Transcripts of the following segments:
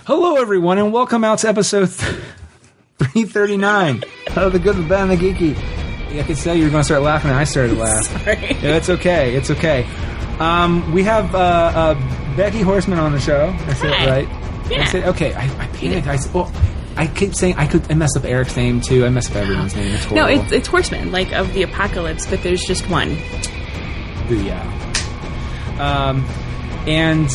Hello, everyone, and welcome out to episode 339 of The Good, the Bad, and the Geeky. I could say you were going to start laughing, and I started to laugh. Sorry. Yeah, it's okay. It's okay. We have Becky Horseman on the show. I said it right. Yeah. I said, okay, I panicked. I keep saying I messed up Eric's name, too. I messed up everyone's name. It's horrible. No, it's Horseman, like of the apocalypse, but there's just one. Booyah. And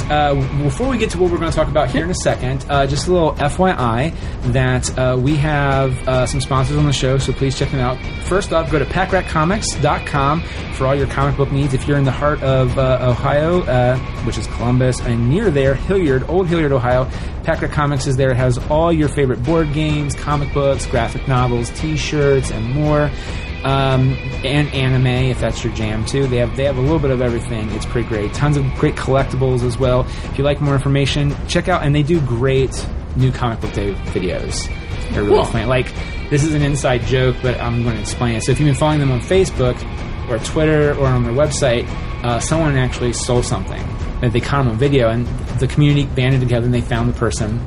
before we get to what we're going to talk about here in a second, just a little FYI that we have some sponsors on the show, so please check them out. First off, go to packratcomics.com for all your comic book needs. If you're in the heart of Ohio, which is Columbus, and near there, Old Hilliard, Ohio, Packrat Comics is there. It has all your favorite board games, comic books, graphic novels, T-shirts, and more. And anime, if that's your jam too. They have a little bit of everything. It's pretty great. Tons of great collectibles as well. If you like more information, check out. And they do great new comic book day videos. They're really funny. Like, this is an inside joke, but I'm going to explain it. So if you've been following them on Facebook or Twitter or on their website, someone actually stole something that they caught them on video, and the community banded together and they found the person.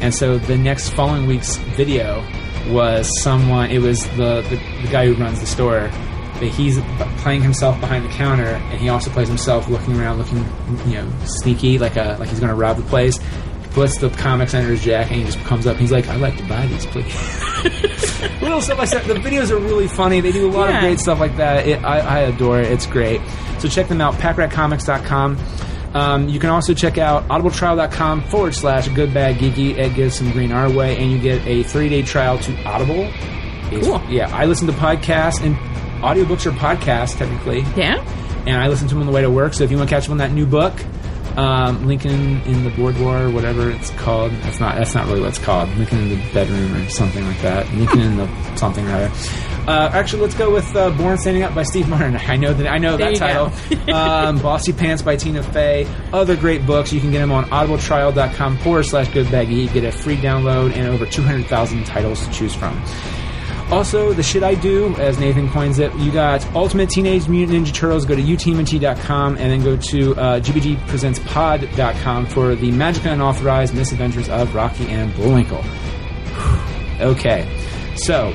And so the next following week's video was the guy who runs the store, but he's playing himself behind the counter, and he also plays himself looking around, looking sneaky, like he's going to rob the place. He puts the comics under his jacket, and he just comes up and he's like, "I'd like to buy these, please." Little stuff like that. The videos are really funny. They do a lot of great stuff like that. I adore it. It's great. So check them out, packratcomics.com. You can also check out audibletrial.com/goodbadgeeky. Ed gives some green our way, and you get a 30-day trial to Audible. Cool. Yeah, I listen to podcasts, and audiobooks are podcasts, technically. Yeah. And I listen to them on the way to work, so if you want to catch up on that new book, Lincoln in the Board War, or whatever it's called. That's not really what it's called. Lincoln in the Bedroom or something like that. Lincoln in the something or other. Actually, let's go with Born Standing Up by Steve Martin. I know that title. Bossy Pants by Tina Fey. Other great books. You can get them on audibletrial.com/goodbaggeeky. Get a free download and over 200,000 titles to choose from. Also, the shit I do, as Nathan coins it, you got Ultimate Teenage Mutant Ninja Turtles. Go to utmnt.com and then go to gbgpresentspod.com for the magically unauthorized misadventures of Rocky and Bullwinkle. Okay, so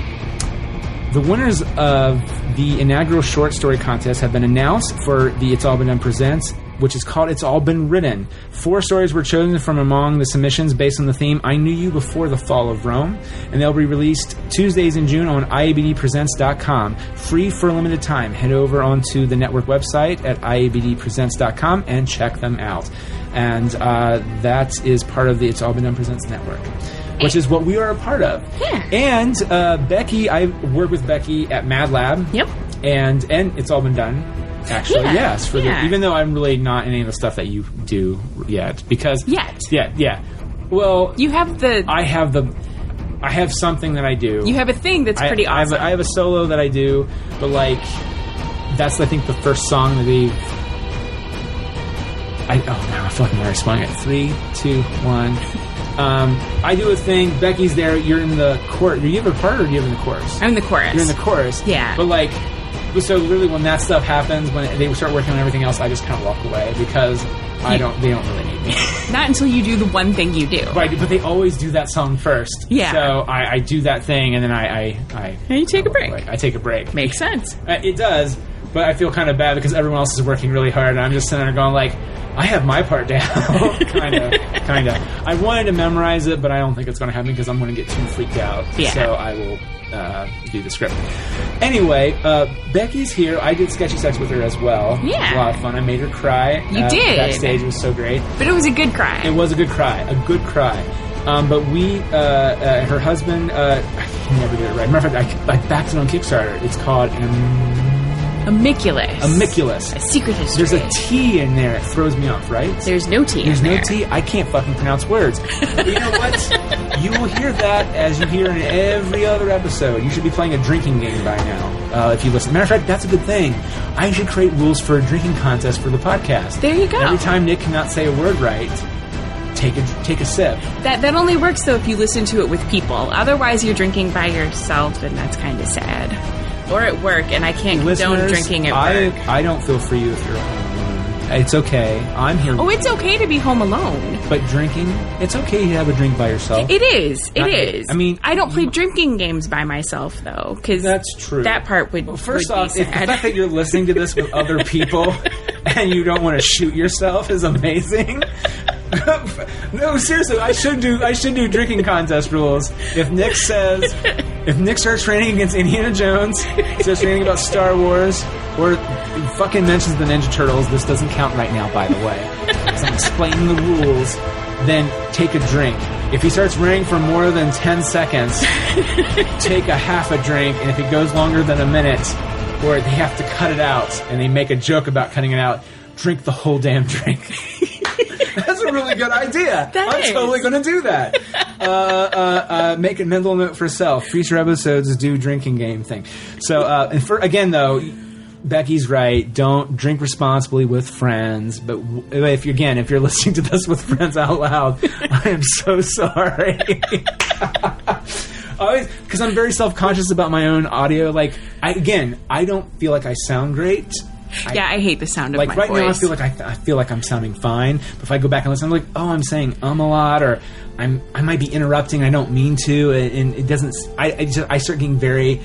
the winners of the inaugural short story contest have been announced for the It's All Been Done Presents, which is called It's All Been Written. 4 stories were chosen from among the submissions based on the theme I Knew You Before the Fall of Rome, and they'll be released Tuesdays in June on iabdpresents.com. Free for a limited time. Head over onto the network website at iabdpresents.com and check them out. And that is part of the It's All Been Done Presents network, which is what we are a part of. Yeah. And Becky, I work with Becky at Mad Lab. Yep. And It's All Been Done. Actually, yes. Even though I'm really not in any of the stuff that you do yet, because yeah. Well, you have I have something that I do. You have a thing that's pretty awesome. I have a solo that I do, but that's I think the first song that they. I feel like I'm already spelling it. 3, 2, 1. I do a thing. Becky's there. You're in the chorus. Do you have a part, or do you have in the chorus? I'm in the chorus. You're in the chorus. Yeah. But so literally when that stuff happens, when they start working on everything else, I just kind of walk away because they don't really need me. Not until you do the one thing you do. Right, but they always do that song first. Yeah. So I do that thing, and then I and you take a break. I take a break. Makes sense. It does, but I feel kind of bad because everyone else is working really hard, and I'm just sitting there going I have my part down. kind of. I wanted to memorize it, but I don't think it's going to happen because I'm going to get too freaked out. Yeah. So I will do the script. Anyway, Becky's here. I did Sketchy Sex with her as well. Yeah. It was a lot of fun. I made her cry. You did. Backstage. It was so great. But it was a good cry. It was a good cry. But we, her husband, I can never get it right. Matter of fact, I backed it on Kickstarter. It's called Amicculus. A secret history. There's a T in there. It throws me off, right? There's no T There's in there. no T? I can't fucking pronounce words. But you know what? You will hear that as you hear in every other episode. You should be playing a drinking game by now, if you listen. Matter of fact, that's a good thing. I should create rules for a drinking contest for the podcast. There you go. Every time Nick cannot say a word right, take a sip. That only works, though, if you listen to it with people. Otherwise, you're drinking by yourself, and that's kind of sad. Or at work, and I can't condone drinking at work. I don't feel for you if you're alone. It's okay. I'm here. Oh, it's okay to be home alone. But drinking, it's okay to have a drink by yourself. It is. It is. I mean, I don't play drinking games by myself, though, because that's true. That part would. Well, first would off, be if sad. the fact that you're listening to this with other people and you don't want to shoot yourself is amazing. No, seriously, I should do drinking contest rules. If Nick starts raining against Indiana Jones, starts raining about Star Wars, or fucking mentions the Ninja Turtles, this doesn't count right now, by the way. Because I'm explaining the rules, then take a drink. If he starts raining for more than 10 seconds, take a half a drink, and if it goes longer than a minute, or they have to cut it out, and they make a joke about cutting it out, drink the whole damn drink. That's a really good idea. I'm totally going to do that. Make a mental note for self. Future episodes do drinking game thing. So, again, though, Becky's right. Don't drink responsibly with friends. But if you're listening to this with friends out loud, I am so sorry. Because I'm very self-conscious about my own audio. Like, I don't feel like I sound great. I hate the sound of my voice. Like right now, I feel like I'm sounding fine. But if I go back and listen, I'm like, oh, I'm saying a lot, or I might be interrupting. I don't mean to, and it doesn't. I start getting very.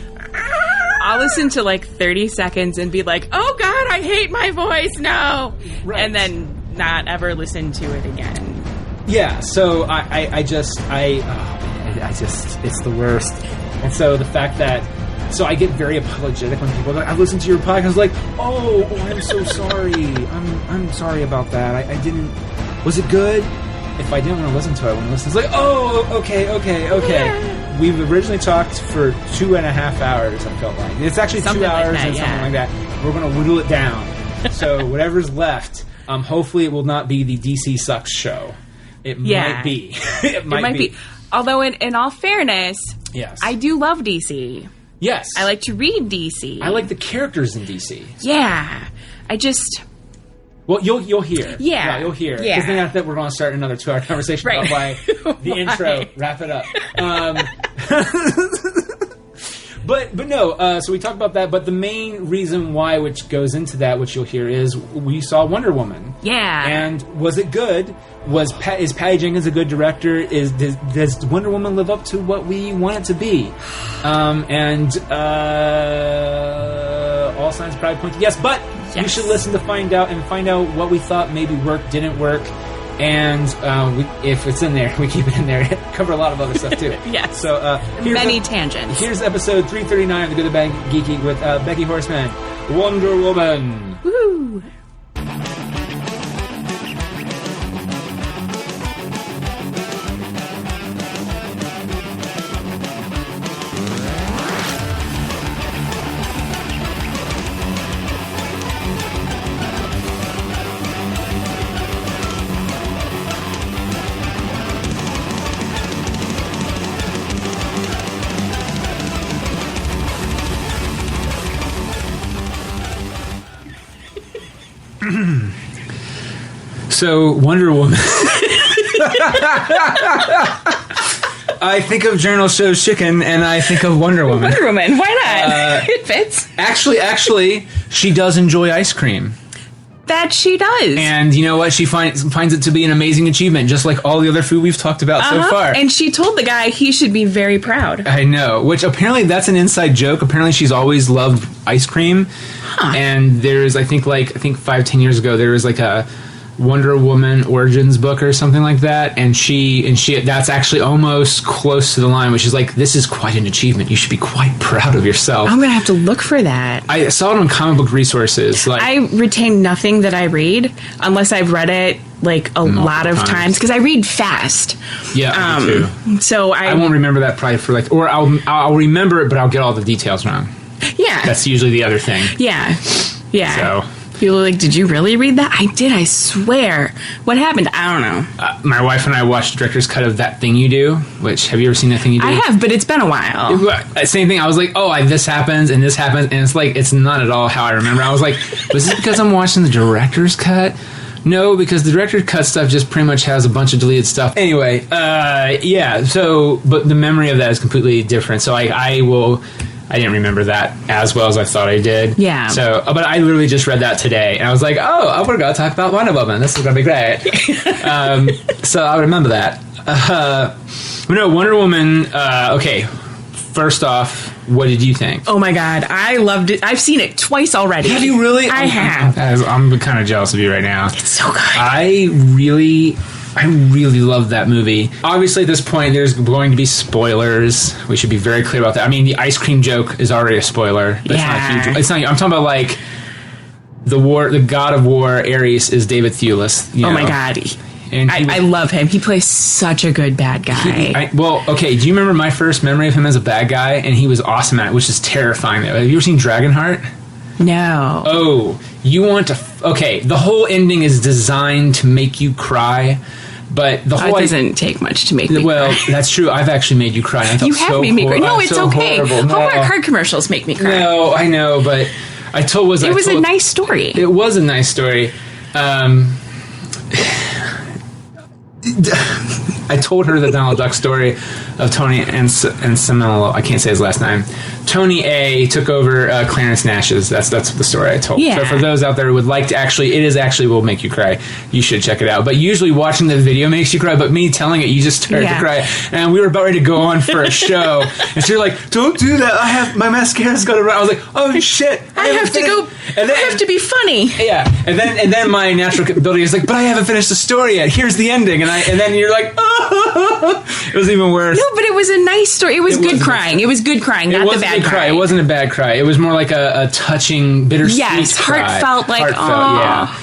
I'll listen to like 30 seconds and be like, oh God, I hate my voice. No, right. And then not ever listen to it again. Yeah. So it's the worst. And so the fact that. So I get very apologetic when people are like, I listened to your podcast, like, oh, I'm so sorry. I'm sorry about that. I didn't... Was it good? If I didn't want to listen to it, I wouldn't listen. It's like, oh, okay. Yeah. We've originally talked for 2.5 hours, I felt like. It's actually something 2 hours like that, and something like that. We're going to whittle it down. So whatever's left, hopefully it will not be the DC Sucks show. It might be. It might be. Although, in all fairness, yes. I do love DC. Yes. I like to read DC. I like the characters in DC. Yeah. I just... Well, you'll hear. Yeah. You'll hear. Yeah. Because then after that, we're going to start another 2-hour conversation about why the intro. Wrap it up. But no, so we talked about that, but the main reason why, which goes into that, which you'll hear, is we saw Wonder Woman. Yeah. And was it good? Is Patty Jenkins a good director? Does Wonder Woman live up to what we want it to be? All signs probably point to yes, but you should listen to find out what we thought maybe worked, didn't work. And if it's in there, we keep it in there. Cover a lot of other stuff, too. Yes. So, many tangents. Here's episode 339 of The Good, the Bad, and Geeky with Becky Horseman, Wonder Woman. Woo! So, Wonder Woman. I think of Journal Shows Chicken, and I think of Wonder Woman. Wonder Woman, why not? It fits. Actually, she does enjoy ice cream. That she does. And you know what? She finds it to be an amazing achievement, just like all the other food we've talked about so far. And she told the guy he should be very proud. I know, which apparently that's an inside joke. Apparently she's always loved ice cream. Huh. And there's, I think 5-10 years ago, there was like a Wonder Woman Origins book or something like that, and she that's actually almost close to the line, which is like, this is quite an achievement. You should be quite proud of yourself. I'm gonna have to look for that. I saw it on comic book resources. Like, I retain nothing that I read unless I've read it like a lot of times because I read fast. Yeah, me too. So I won't remember that probably for like, or I'll remember it, but I'll get all the details wrong. Yeah, that's usually the other thing. Yeah. So. People are like, did you really read that? I did, I swear. What happened? I don't know. My wife and I watched the director's cut of That Thing You Do, which, have you ever seen That Thing You Do? I have, but it's been a while. Same thing. I was like, oh, this happens, and it's like, it's not at all how I remember. I was like, was this because I'm watching the director's cut? No, because the director's cut stuff just pretty much has a bunch of deleted stuff. Anyway, yeah, so, but the memory of that is completely different. So I will... I didn't remember that as well as I thought I did. Yeah. So, but I literally just read that today, and I was like, oh, we're going to talk about Wonder Woman. This is going to be great. So I remember that. Wonder Woman, okay, first off, what did you think? Oh my God, I loved it. I've seen it twice already. Have you really? I have. I'm kind of jealous of you right now. It's so good. I really love that movie. Obviously, at this point, there's going to be spoilers. We should be very clear about that. I mean, the ice cream joke is already a spoiler. But Yeah. It's not huge. It's not. I'm talking about like the god of war, Ares, is David Thewlis. Oh my God. And I love him. He plays such a good bad guy. Okay, do you remember my first memory of him as a bad guy? And he was awesome at it, which is terrifying. Have you ever seen Dragonheart? No. Oh, you want to... Okay, the whole ending is designed to make you cry, but the whole... It doesn't take much to make me Well, cry. that's true. I've actually made you cry. I felt You have so made me cry. No, it's so okay. horrible. No. Hallmark card commercials make me cry. No, I know, but it was a nice story. It was a nice story. I told her the Donald Duck story of Tony and Semelo. I can't say his last name. Tony A took over Clarence Nash's. That's the story I told. Yeah. So for those out there who would like to it will make you cry. You should check it out. But usually watching the video makes you cry, but me telling it, you just started to cry. And we were about ready to go on for a show. And so you're like, don't do that. My mascara's got to run. I was like, oh shit. I have to go. And then, I have to be funny. Yeah. And then my natural ability is like, but I haven't finished the story yet. Here's the ending. And then you're like, oh. It was even worse. No, but it was a nice story. It was good crying. It was good crying, not the bad cry. It wasn't a bad cry. It was more like a touching, bittersweet cry. Heartfelt, like, yeah.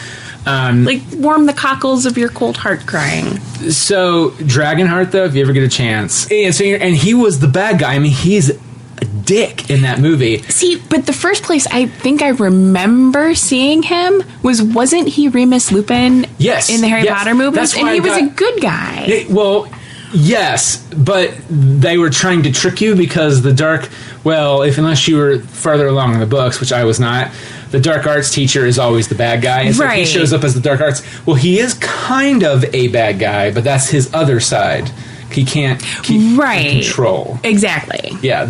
Like warm the cockles of your cold heart crying. So Dragonheart, though, if you ever get a chance, and he was the bad guy. I mean, he's a dick in that movie. See, but the first place I think I remember seeing him wasn't he Remus Lupin? Yes, in the Harry Potter movies, and he was a good guy. Yes, but they were trying to trick you because unless you were farther along in the books, which I was not, the dark arts teacher is always the bad guy. And so he shows up as the dark arts. Well, he is kind of a bad guy, but that's his other side. He can't keep control. Exactly. Yeah,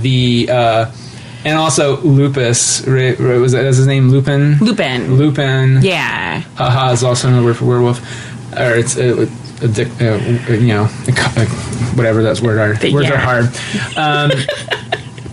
and also Lupus, was his name Lupin? Lupin. Yeah. Haha is also another word for werewolf. Or it's... whatever those words are. Words are hard.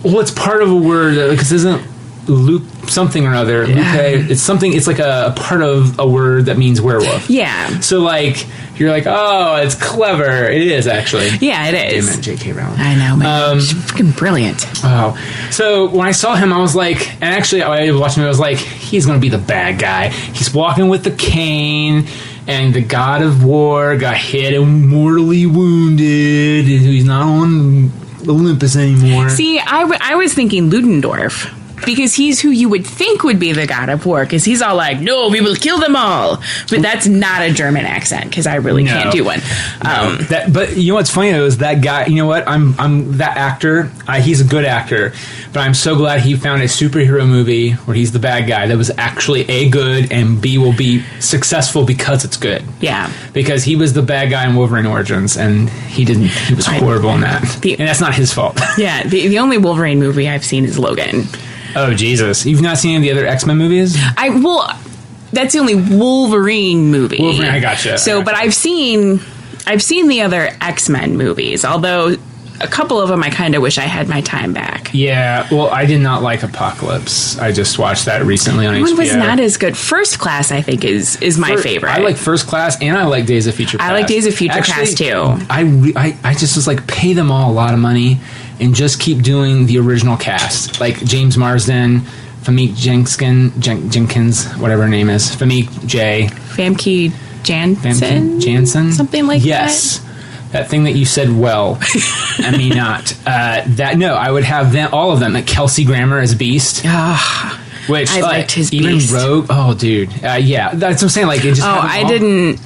Well, it's part of a word because isn't loop something or other. Yeah. It's something. It's like a part of a word that means werewolf. Yeah. So like you're like, oh, it's clever. It is actually. Yeah, it is. Damn it, J.K. Rowling. I know, man. She's freaking brilliant. Oh, so when I saw him, I was like, and actually, I was watching him. I was like, he's going to be the bad guy. He's walking with the cane. And the god of war got hit and mortally wounded. And he's not on Olympus anymore. See, I was thinking Ludendorff. Because he's who you would think would be the god of war. Because he's all like, no, we will kill them all. But that's not a German accent. Because I really can't do one. But you know what's funny though is that guy. You know what? I'm that actor. He's a good actor. But I'm so glad he found a superhero movie where he's the bad guy that was actually A, good, and B, will be successful because it's good. Yeah. Because he was the bad guy in Wolverine Origins, and he was horrible in that. And that's not his fault. Yeah. The only Wolverine movie I've seen is Logan. Oh, Jesus. You've not seen any of the other X-Men movies? That's the only Wolverine movie. Wolverine, I gotcha. So, but I've seen the other X-Men movies, although a couple of them I kind of wish I had my time back. Yeah, well, I did not like Apocalypse. I just watched that recently on HBO. One was not as good. First Class, I think, is my favorite. I like First Class, and I like Days of Future Past. I like Days of Future Past, too. I just was like, pay them all a lot of money, and just keep doing the original cast. Like James Marsden, Famke Jenkins, whatever her name is. Famke J. Famke Janssen? Something like that? Yes. That thing that you said well, and me not. I would have them, all of them. Like Kelsey Grammer as Beast. Which I liked his even Beast. Rogue. Oh, dude. Yeah, that's what I'm saying. Like, it just. I didn't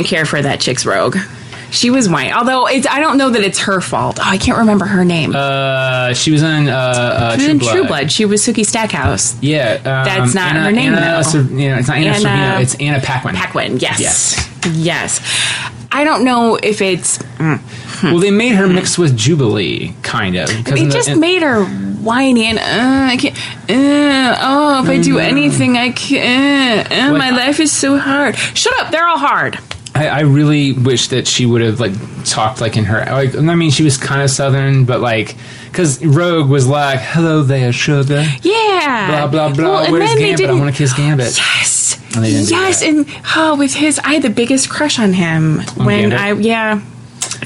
care for that chick's Rogue. She was white, although I don't know that it's her fault. Oh, I can't remember her name. She was in True Blood. She was Suki Stackhouse. Yeah, that's not her name though. It's not Anna Sorvino. It's Anna Paquin. Paquin. Yes. I don't know if it's. Well, they made her mixed with Jubilee, kind of. They just made her whiny and I can't. If I do anything, I can't. My life is so hard. Shut up! They're all hard. I really wish that she would have like talked like in her. Like, I mean, she was kind of Southern, but like, because Rogue was like, "Hello there, sugar." Yeah. Blah blah blah. Well, Where's Gambit? I want to kiss Gambit. Yes. And they didn't do yes, that. and with his, I had the biggest crush on him when Gambit?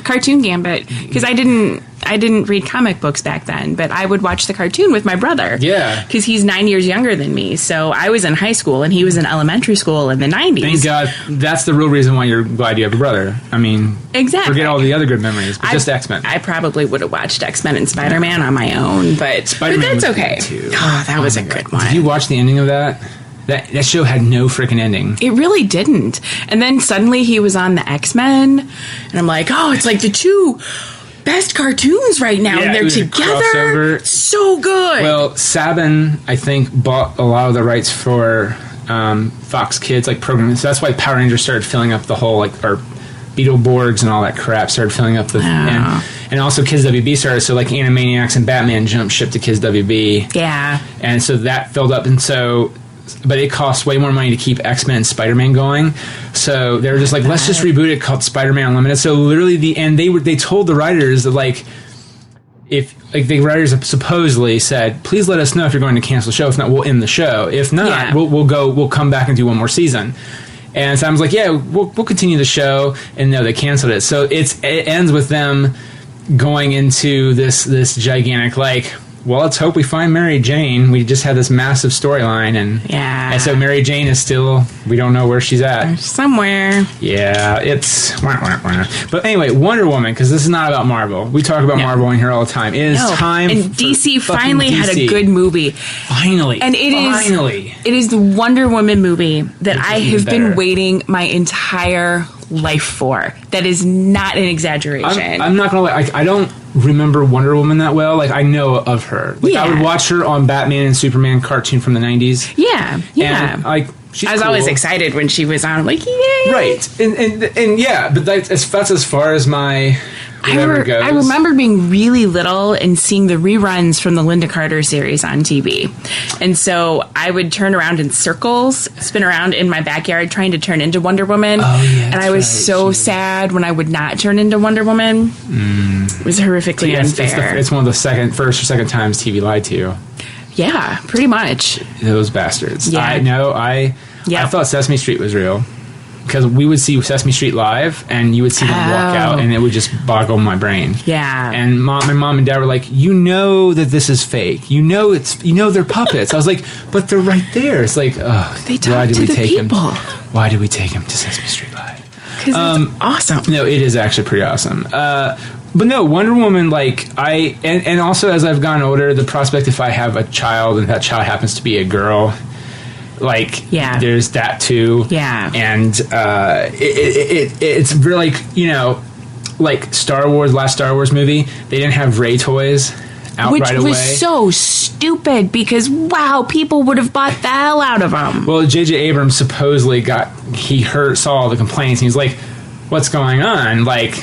Cartoon Gambit, because I didn't read comic books back then, but I would watch the cartoon with my brother. Yeah. Because he's 9 years younger than me. So I was in high school and he was in elementary school in the 90s. Thank God. That's the real reason why you're glad you have a brother. I mean, exactly. Forget all the other good memories, but just X-Men. I probably would have watched X-Men and Spider-Man on my own, but Spider-Man that's was okay. good too. Oh, that was a good one. Did you watch the ending of that? That show had no freaking ending. It really didn't. And then suddenly he was on the X-Men, and I'm like, oh, it's like the two best cartoons right now, and they're together. So good. Well, Saban, I think, bought a lot of the rights for Fox Kids like programming, so that's why Power Rangers started filling up the whole or Beetleborgs and all that crap started filling up the and also Kids WB started, so like Animaniacs and Batman jumped ship to Kids WB. Yeah, and so that filled up, and so. But it costs way more money to keep X-Men and Spider-Man going. So they were just like, let's just reboot it called Spider-Man Unlimited. So literally they told the writers that like, if like the writers supposedly said, please let us know if you're going to cancel the show. If not, we'll end the show. If not, we'll come back and do one more season. And so I was like, yeah, we'll continue the show. And no, they canceled it. So it ends with them going into this gigantic like, well, let's hope we find Mary Jane. We just had this massive storyline, and so Mary Jane is still, we don't know where she's at. Somewhere. Yeah, it's... But anyway, Wonder Woman, because this is not about Marvel. We talk about Marvel in here all the time. It is time and DC finally had a good movie. Finally. And it is the Wonder Woman movie that I have been waiting my entire life for. That is not an exaggeration. I'm not gonna lie, I don't remember Wonder Woman that well. Like, I know of her. Like, I would watch her on Batman and Superman cartoon from the 90s. Yeah. And, like, she's I was always excited when she was on. I'm like, yay! Right. And yeah, but that's as far as my... goes. I remember being really little and seeing the reruns from the Linda Carter series on TV. And so I would turn around in circles, spin around in my backyard trying to turn into Wonder Woman. Oh, yeah, and I was so sad when I would not turn into Wonder Woman. It was horrifically unfair. It's one of the first or second times TV lied to you. Yeah, pretty much. Those bastards. Yeah. I thought Sesame Street was real. Because we would see Sesame Street live, and you would see them walk out, and it would just boggle my brain. Yeah. And my mom and dad were like, "You know that this is fake. You know they're puppets." I was like, "But they're right there." It's like, they talk to the people. Why did we take him to Sesame Street Live? Because it's awesome. No, it is actually pretty awesome. But no, Wonder Woman, like, and also as I've gotten older, the prospect if I have a child and that child happens to be a girl. Like, there's that too. Yeah. And it's really like, like Star Wars, last Star Wars movie, they didn't have Rey toys out right away. Which was so stupid because, wow, people would have bought the hell out of them. Well, J.J. Abrams supposedly saw all the complaints, and he's like, what's going on? Like,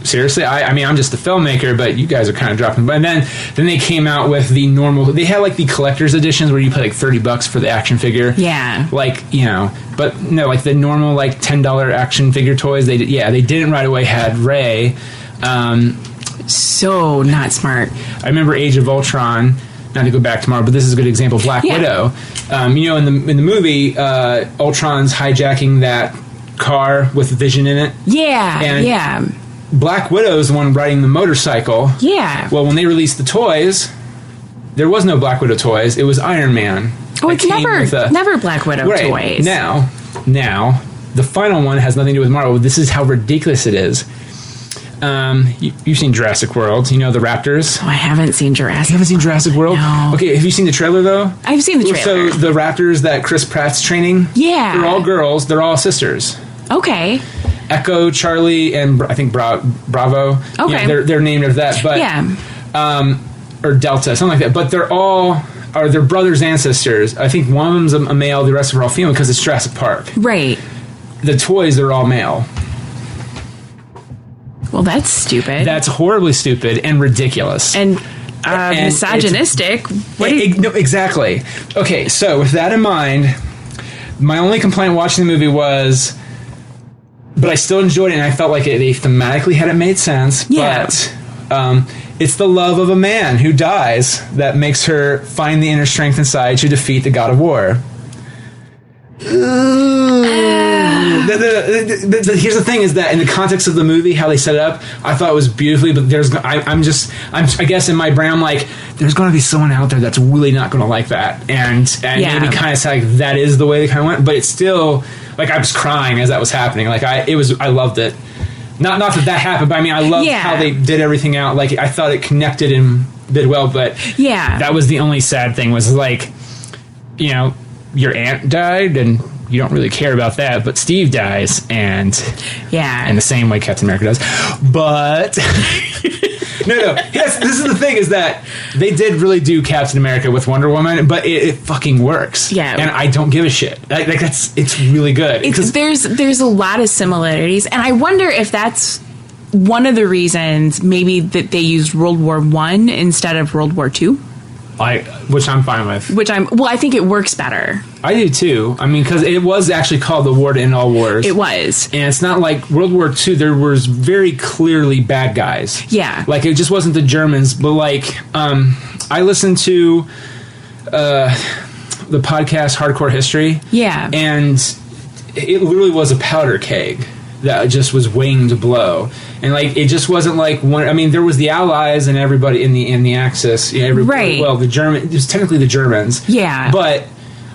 seriously, I mean, I'm just a filmmaker, but you guys are kind of dropping. And then they came out with the normal. They had like the collector's editions where you pay like $30 for the action figure. Yeah. Like, but no, like the normal like $10 action figure toys. They didn't right away had Rey. So not smart. I remember Age of Ultron. Not to go back tomorrow, but this is a good example. Black Widow. In the movie, Ultron's hijacking that car with Vision in it. Yeah. And Black Widow's the one riding the motorcycle. Yeah. Well, when they released the toys, there was no Black Widow toys. It was Iron Man. Oh, it's never Black Widow toys. Now, the final one has nothing to do with Marvel. This is how ridiculous it is. You've seen Jurassic World. You know the Raptors? Oh, I haven't seen Jurassic. You haven't seen Jurassic World? No. Okay, have you seen the trailer, though? I've seen the trailer. So the Raptors that Chris Pratt's training? Yeah. They're all girls. They're all sisters. Okay. Echo, Charlie, and I think Bravo. Okay. They're named after that. But, or Delta, something like that. But they're brothers and sisters. I think one of them's a male, the rest of them are all female because it's Jurassic Park. Right. The toys are all male. Well, that's stupid. That's horribly stupid and ridiculous. And misogynistic. No, exactly. Okay, so with that in mind, my only complaint watching the movie was, but I still enjoyed it, and I felt like they thematically had it made sense. Yeah. But it's the love of a man who dies that makes her find the inner strength inside to defeat the god of war. Here's the thing: is that in the context of the movie, how they set it up, I thought it was beautifully. But I guess in my brain, I'm like, there's going to be someone out there that's really not going to like that, and maybe kind of say like that is the way they kind of went. But it's still like I was crying as that was happening. Like I loved it. Not that happened, but I mean, I loved how they did everything out. Like I thought it connected and did well. But that was the only sad thing was like, you know, your aunt died and you don't really care about that, but Steve dies, and in the same way Captain America does. But no. Yes, this is the thing: is that they did really do Captain America with Wonder Woman, but it fucking works. Yeah, and I don't give a shit. Like it's really good. There's a lot of similarities, and I wonder if that's one of the reasons maybe that they used World War I instead of World War II. Which I'm fine with. I think it works better. I do too. I mean, because it was actually called the War to End All Wars. It was. And it's not like World War II, there was very clearly bad guys. Yeah. Like, it just wasn't the Germans, but like, I listened to the podcast Hardcore History. Yeah. And it literally was a powder keg that just was waiting to blow. And like it just wasn't like one. I mean, there was the Allies and everybody in the Axis. You know, right. Well, it was technically the Germans. Yeah. But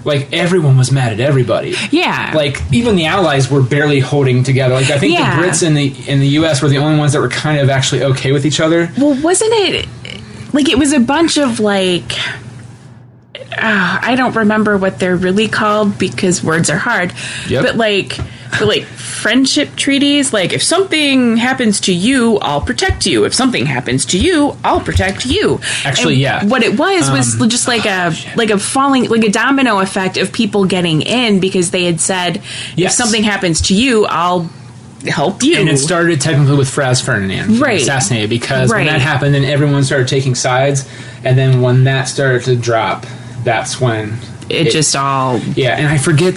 like everyone was mad at everybody. Yeah. Like even the Allies were barely holding together. Like I think the Brits in the U.S. were the only ones that were kind of actually okay with each other. Well, wasn't it like it was a bunch of like. I don't remember what they're really called because words are hard. Yep. But like friendship treaties, like if something happens to you, I'll protect you. If something happens to you, I'll protect you. Actually, What it was just like a falling, like a domino effect of people getting in because they had said, if something happens to you, I'll help you. And it started technically with Franz Ferdinand assassinated because when that happened, then everyone started taking sides, and then when that started to drop, that's when it just all... Yeah, and I forget,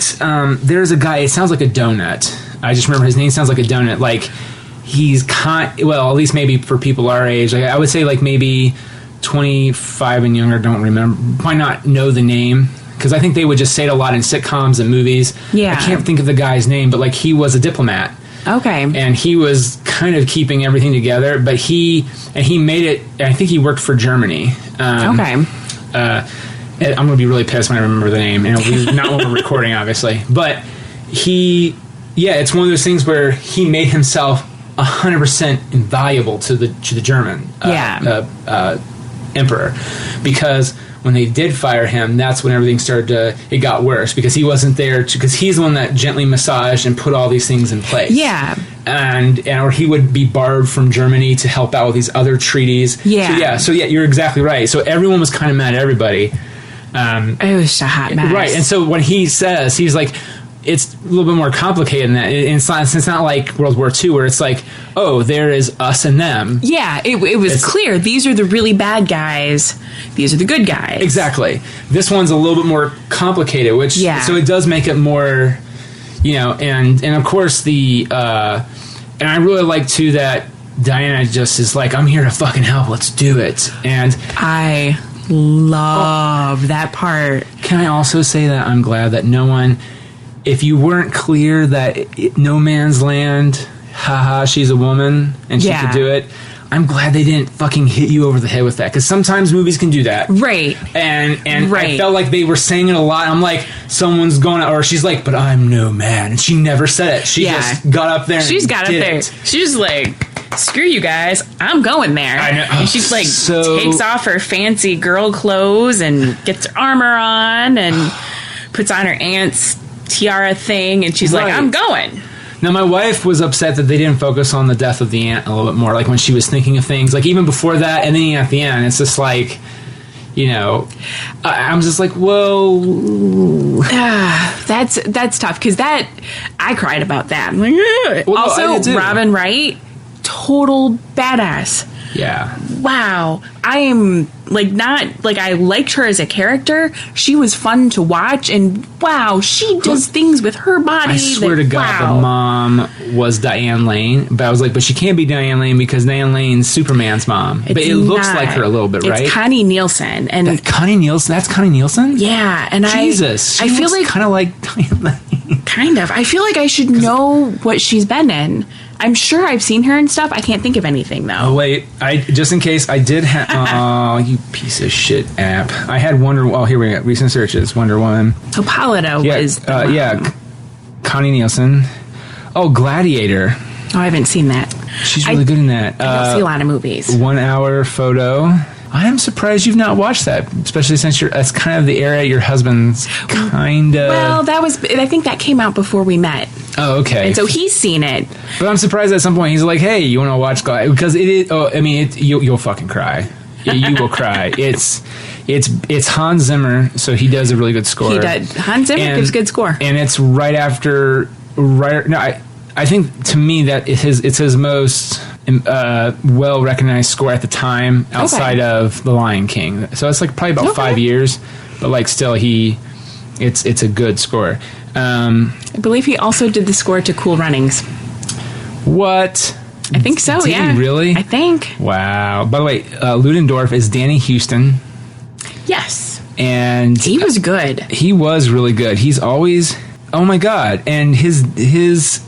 there's a guy, it sounds like a donut. I just remember his name sounds like a donut. Like, he's well, at least maybe for people our age. Like, I would say, like, maybe 25 and younger don't remember, might not know the name. Because I think they would just say it a lot in sitcoms and movies. Yeah. I can't think of the guy's name, but, like, he was a diplomat. Okay. And he was kind of keeping everything together, but he made it, I think he worked for Germany. Okay. I'm going to be really pissed when I remember the name, and it'll be not when we're recording, obviously. But it's one of those things where he made himself 100% invaluable to the German emperor, because when they did fire him, that's when everything it got worse, because he wasn't there because he's the one that gently massaged and put all these things in place. Yeah. Or he would be borrowed from Germany to help out with these other treaties. Yeah. So you're exactly right. So everyone was kind of mad at everybody. It was a hot mess. Right, and so when he's like, it's a little bit more complicated than that. It's not like World War II where it's like, oh, there is us and them. Yeah, it was clear. These are the really bad guys. These are the good guys. Exactly. This one's a little bit more complicated, so it does make it more, and of course and I really like too that Diana just is like, I'm here to fucking help. Let's do it. And I love that part. Can I also say that I'm glad that no one, if you weren't clear that No Man's Land, haha, she's a woman and she could do it, I'm glad they didn't fucking hit you over the head with that, because sometimes movies can do that. Right. And I felt like they were saying it a lot. I'm like, someone's going to, or she's like, but I'm no man. And she never said it. She just got up there and She's got up there. She's like, screw you guys, I'm going there. I know. And she's like, takes off her fancy girl clothes and gets her armor on and puts on her aunt's tiara thing, and she's like, I'm going. Now, my wife was upset that they didn't focus on the death of the aunt a little bit more, like when she was thinking of things, like even before that, and then at the end, it's just like, I'm just like, whoa. That's tough, because I cried about that. Like, well, also, Robin Wright, total badass. Yeah. Wow. I am Like, not like I liked her as a character. She was fun to watch, and wow, she does things with her body. I swear to God, the mom was Diane Lane, but I was like, but she can't be Diane Lane because Diane Lane's Superman's mom. But it looks like her a little bit, right? It's Connie Nielsen, and Connie Nielsen. That's Connie Nielsen. Yeah, and Jesus, I feel like kind of like Diane Lane. Kind of. I feel like I should know what she's been in. I'm sure I've seen her and stuff. I can't think of anything, though. Oh, wait. Just in case, I did have... Oh, you piece of shit app. I had Wonder... Oh, here we go. Recent searches. Wonder Woman. Hippolyta was... Connie Nielsen. Oh, Gladiator. Oh, I haven't seen that. She's really good in that. I don't see a lot of movies. 1 hour photo. I am surprised you've not watched that, especially since that's kind of the era your husband's kind of... Well, I think that came out before we met. Oh, okay. And so he's seen it. But I'm surprised at some point he's like, hey, you want to watch Gladiator? Because it is... Oh, I mean, you'll fucking cry. You will cry. It's Hans Zimmer, so he does a really good score. He does. Hans Zimmer gives good score. And it's right after... I think, to me, that it's his most... well-recognized score at the time outside of The Lion King. So it's like probably about 5 years, but like still it's a good score. I believe he also did the score to Cool Runnings. What? I think so, Did he really? I think. Wow. By the way, Ludendorff is Danny Houston. Yes. And he was good. He was really good. He's always... Oh my God. And his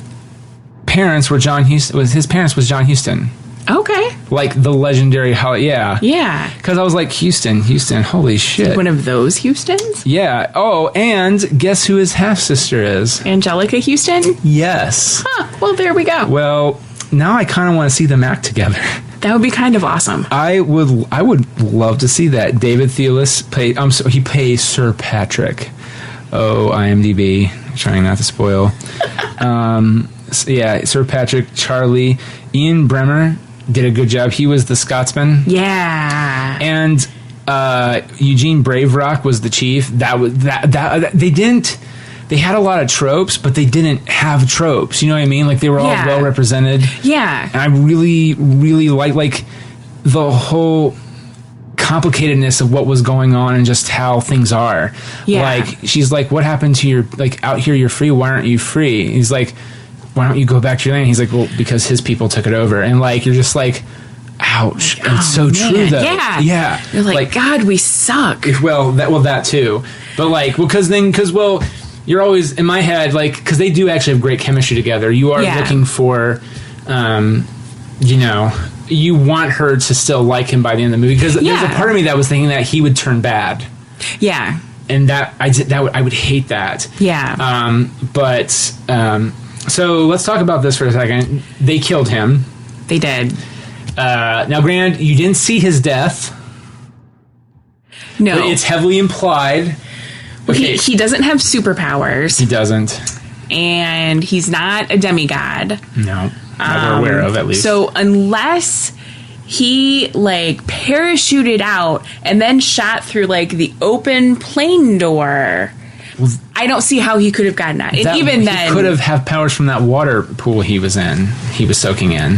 parents were John Huston. His parents was John Huston. Okay. Like the legendary Yeah. Because I was like, Houston, holy shit. One of those Houstons? Yeah. Oh, and guess who his half-sister is? Angelica Houston? Yes. Huh. Well, there we go. Well, now I kind of want to see them act together. That would be kind of awesome. I would love to see that. David Thewlis he plays Sir Patrick. Oh, IMDb. Trying not to spoil. Sir Patrick, Charlie, Ian Bremmer did a good job. He was the Scotsman. Yeah. And Eugene Braverock was the chief. They had a lot of tropes, but they didn't have tropes. You know what I mean? Like they were all well represented. Yeah. And I really, really like the whole complicatedness of what was going on and just how things are. Yeah. Like she's like, what happened to your, like, out here you're free, why aren't you free? He's like, why don't you go back to your land? He's like, well, because his people took it over. And like you're just like, ouch. And it's so true though. Yeah. You're like, God, we suck. That too. But like, because you're always in my head, like, because they do actually have great chemistry together. You are looking for you want her to still like him by the end of the movie, because there's a part of me that was thinking that he would turn bad. Yeah. And I would hate that. Yeah. So let's talk about this for a second. They killed him. They did. Now, granted, you didn't see his death. No. But it's heavily implied. Okay. He doesn't have superpowers. He doesn't. And he's not a demigod. No. That we're aware of, at least. So unless he, like, parachuted out and then shot through, like, the open plane door, I don't see how he could have gotten out. And even then... He could have powers from that water pool he was soaking in.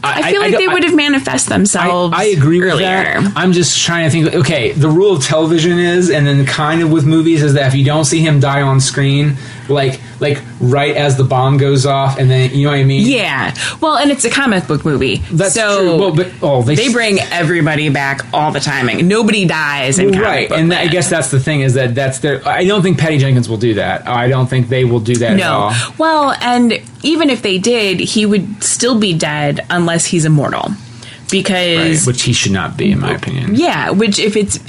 I feel like they would have manifest themselves. I agree with earlier. that. I'm just trying to think. Okay, the rule of television is, and then kind of with movies, is that if you don't see him die on screen, like right as the bomb goes off, and then you know what I mean? Yeah. Well, and it's a comic book movie. That's true. Well, they bring everybody back all the time. And nobody dies in comic book and land. I guess that's the thing, is that that's their. I don't think Patty Jenkins will do that. I don't think they will do that at all. Well, and even if they did, he would still be dead unless he's immortal. Because... Which he should not be, in my opinion. Yeah, which if it's...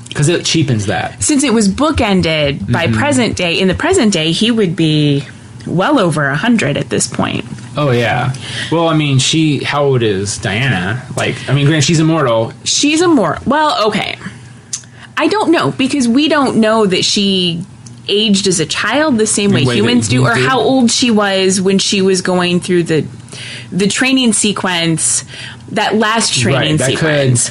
Because it cheapens that. Since it was bookended by present day, in the present day, he would be well over 100 at this point. Oh, yeah. Well, I mean, how old is Diana? Like, I mean, granted, she's immortal. She's immortal. Well, okay. I don't know, because we don't know that she aged as a child the same way humans do, or how old she was when she was going through the training sequence, that last training sequence.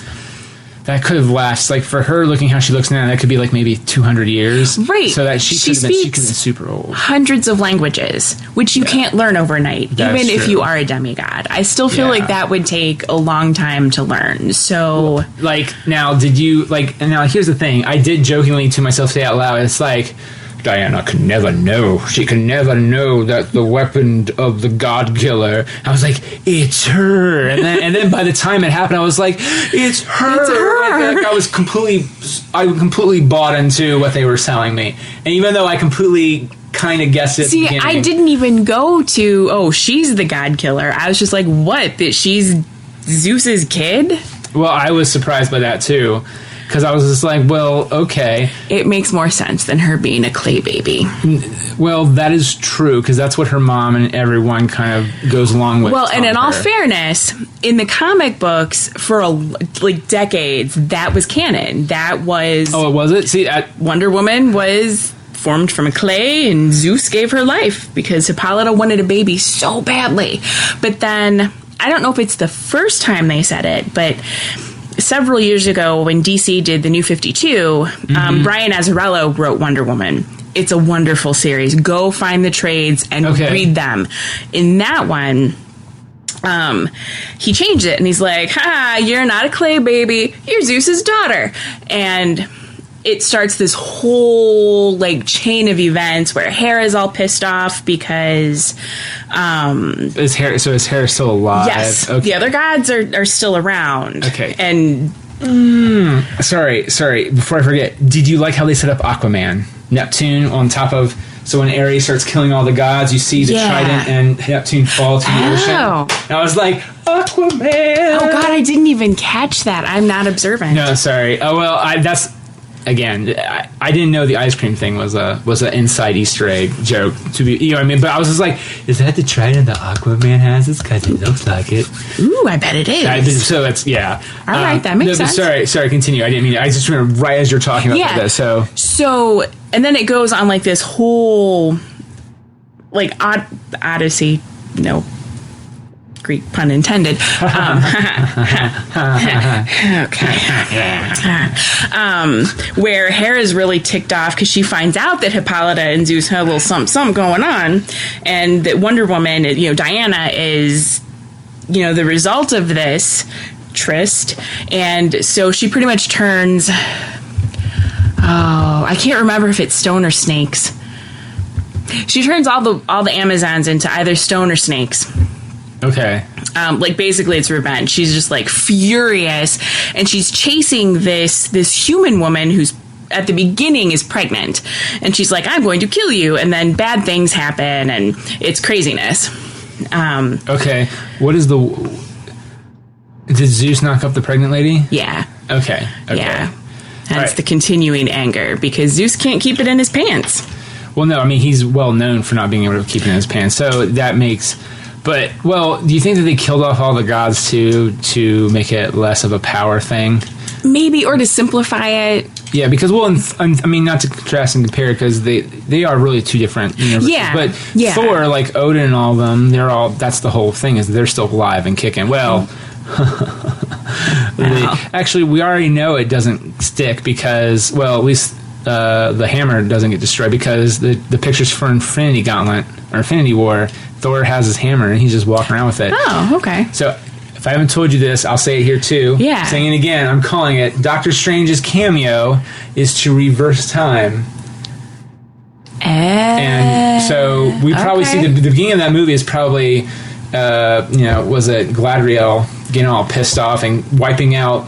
that could have lasted, like, for her looking how she looks now, that could be like maybe 200 years. Right. So that she could have been super old. Hundreds of languages, which you can't learn overnight, That's even if true. you are a demigod. I still feel like that would take a long time to learn. So, like, now, did you, like, and now here's the thing. I did jokingly to myself say out loud, it's like, Diana could never know. She could never know that the weapon of the God Killer. I was like, it's her. And then by the time it happened, I was like, it's her. It's her. Like, I completely bought into what they were selling me. And even though I completely kind of guessed it. See, I didn't even go to, oh, she's the God Killer. I was just like, what? That she's Zeus's kid? Well, I was surprised by that too. Because I was just like, well, okay. It makes more sense than her being a clay baby. Well, that is true, because that's what her mom and everyone kind of goes along with. Well, and in all fairness, in the comic books, for like decades, that was canon. That was... Oh, was it? See, Wonder Woman was formed from a clay, and Zeus gave her life, because Hippolyta wanted a baby so badly. But then, I don't know if it's the first time they said it, but... several years ago, when DC did the New 52, Brian Azzarello wrote Wonder Woman. It's a wonderful series. Go find the trades and read them. In that one, he changed it, and he's like, "Ha! You're not a clay baby. You're Zeus's daughter." And it starts this whole like chain of events where Hera's all pissed off because his hair is still alive. Yes, okay. The other gods are still around. Okay, and sorry. Before I forget, did you like how they set up Aquaman, Neptune on top of? So when Ares starts killing all the gods, you see the trident and Neptune fall to the ocean. And I was like, Aquaman. Oh God, I didn't even catch that. I'm not observant. No, sorry. Oh well, that's. Again, I didn't know the ice cream thing was an inside Easter egg joke. To be, you know what I mean? But I was just like, is that the trident that Aquaman has? It's because it looks like it. Ooh, I bet it is. So that's, yeah. All right, that makes sense. Sorry, continue. I didn't mean it. I just remember right as you're talking about this. So, and then it goes on like this whole, like, Odyssey, no, Greek pun intended. Where Hera's really ticked off because she finds out that Hippolyta and Zeus have a little something going on, and that Wonder Woman, Diana is, the result of this tryst, and so she pretty much turns. Oh, I can't remember if it's stone or snakes. She turns all the Amazons into either stone or snakes. Okay. Like basically it's revenge. She's just like furious, and she's chasing this human woman who's at the beginning is pregnant, and she's like, I'm going to kill you, and then bad things happen, and it's craziness. Okay. What is did Zeus knock up the pregnant lady? Yeah. Okay. Yeah. That's the continuing anger, because Zeus can't keep it in his pants. Well, no, I mean, he's well known for not being able to keep it in his pants, so that makes... But, well, do you think that they killed off all the gods, too, to make it less of a power thing? Maybe, or to simplify it. Yeah, because, well, I mean, not to contrast and compare, because they are really two different universes. Yeah. But Thor, like Odin and all of them, that's the whole thing, is they're still alive and kicking. Well... Actually, we already know it doesn't stick because, well, at least the hammer doesn't get destroyed, because the pictures for Infinity Gauntlet or Infinity War, Thor has his hammer and he's just walking around with it. Oh, okay. So if I haven't told you this, I'll say it here too. Yeah. Saying it again, I'm calling it. Doctor Strange's cameo is to reverse time. And so we probably see the beginning of that movie is probably, was it Galadriel getting all pissed off and wiping out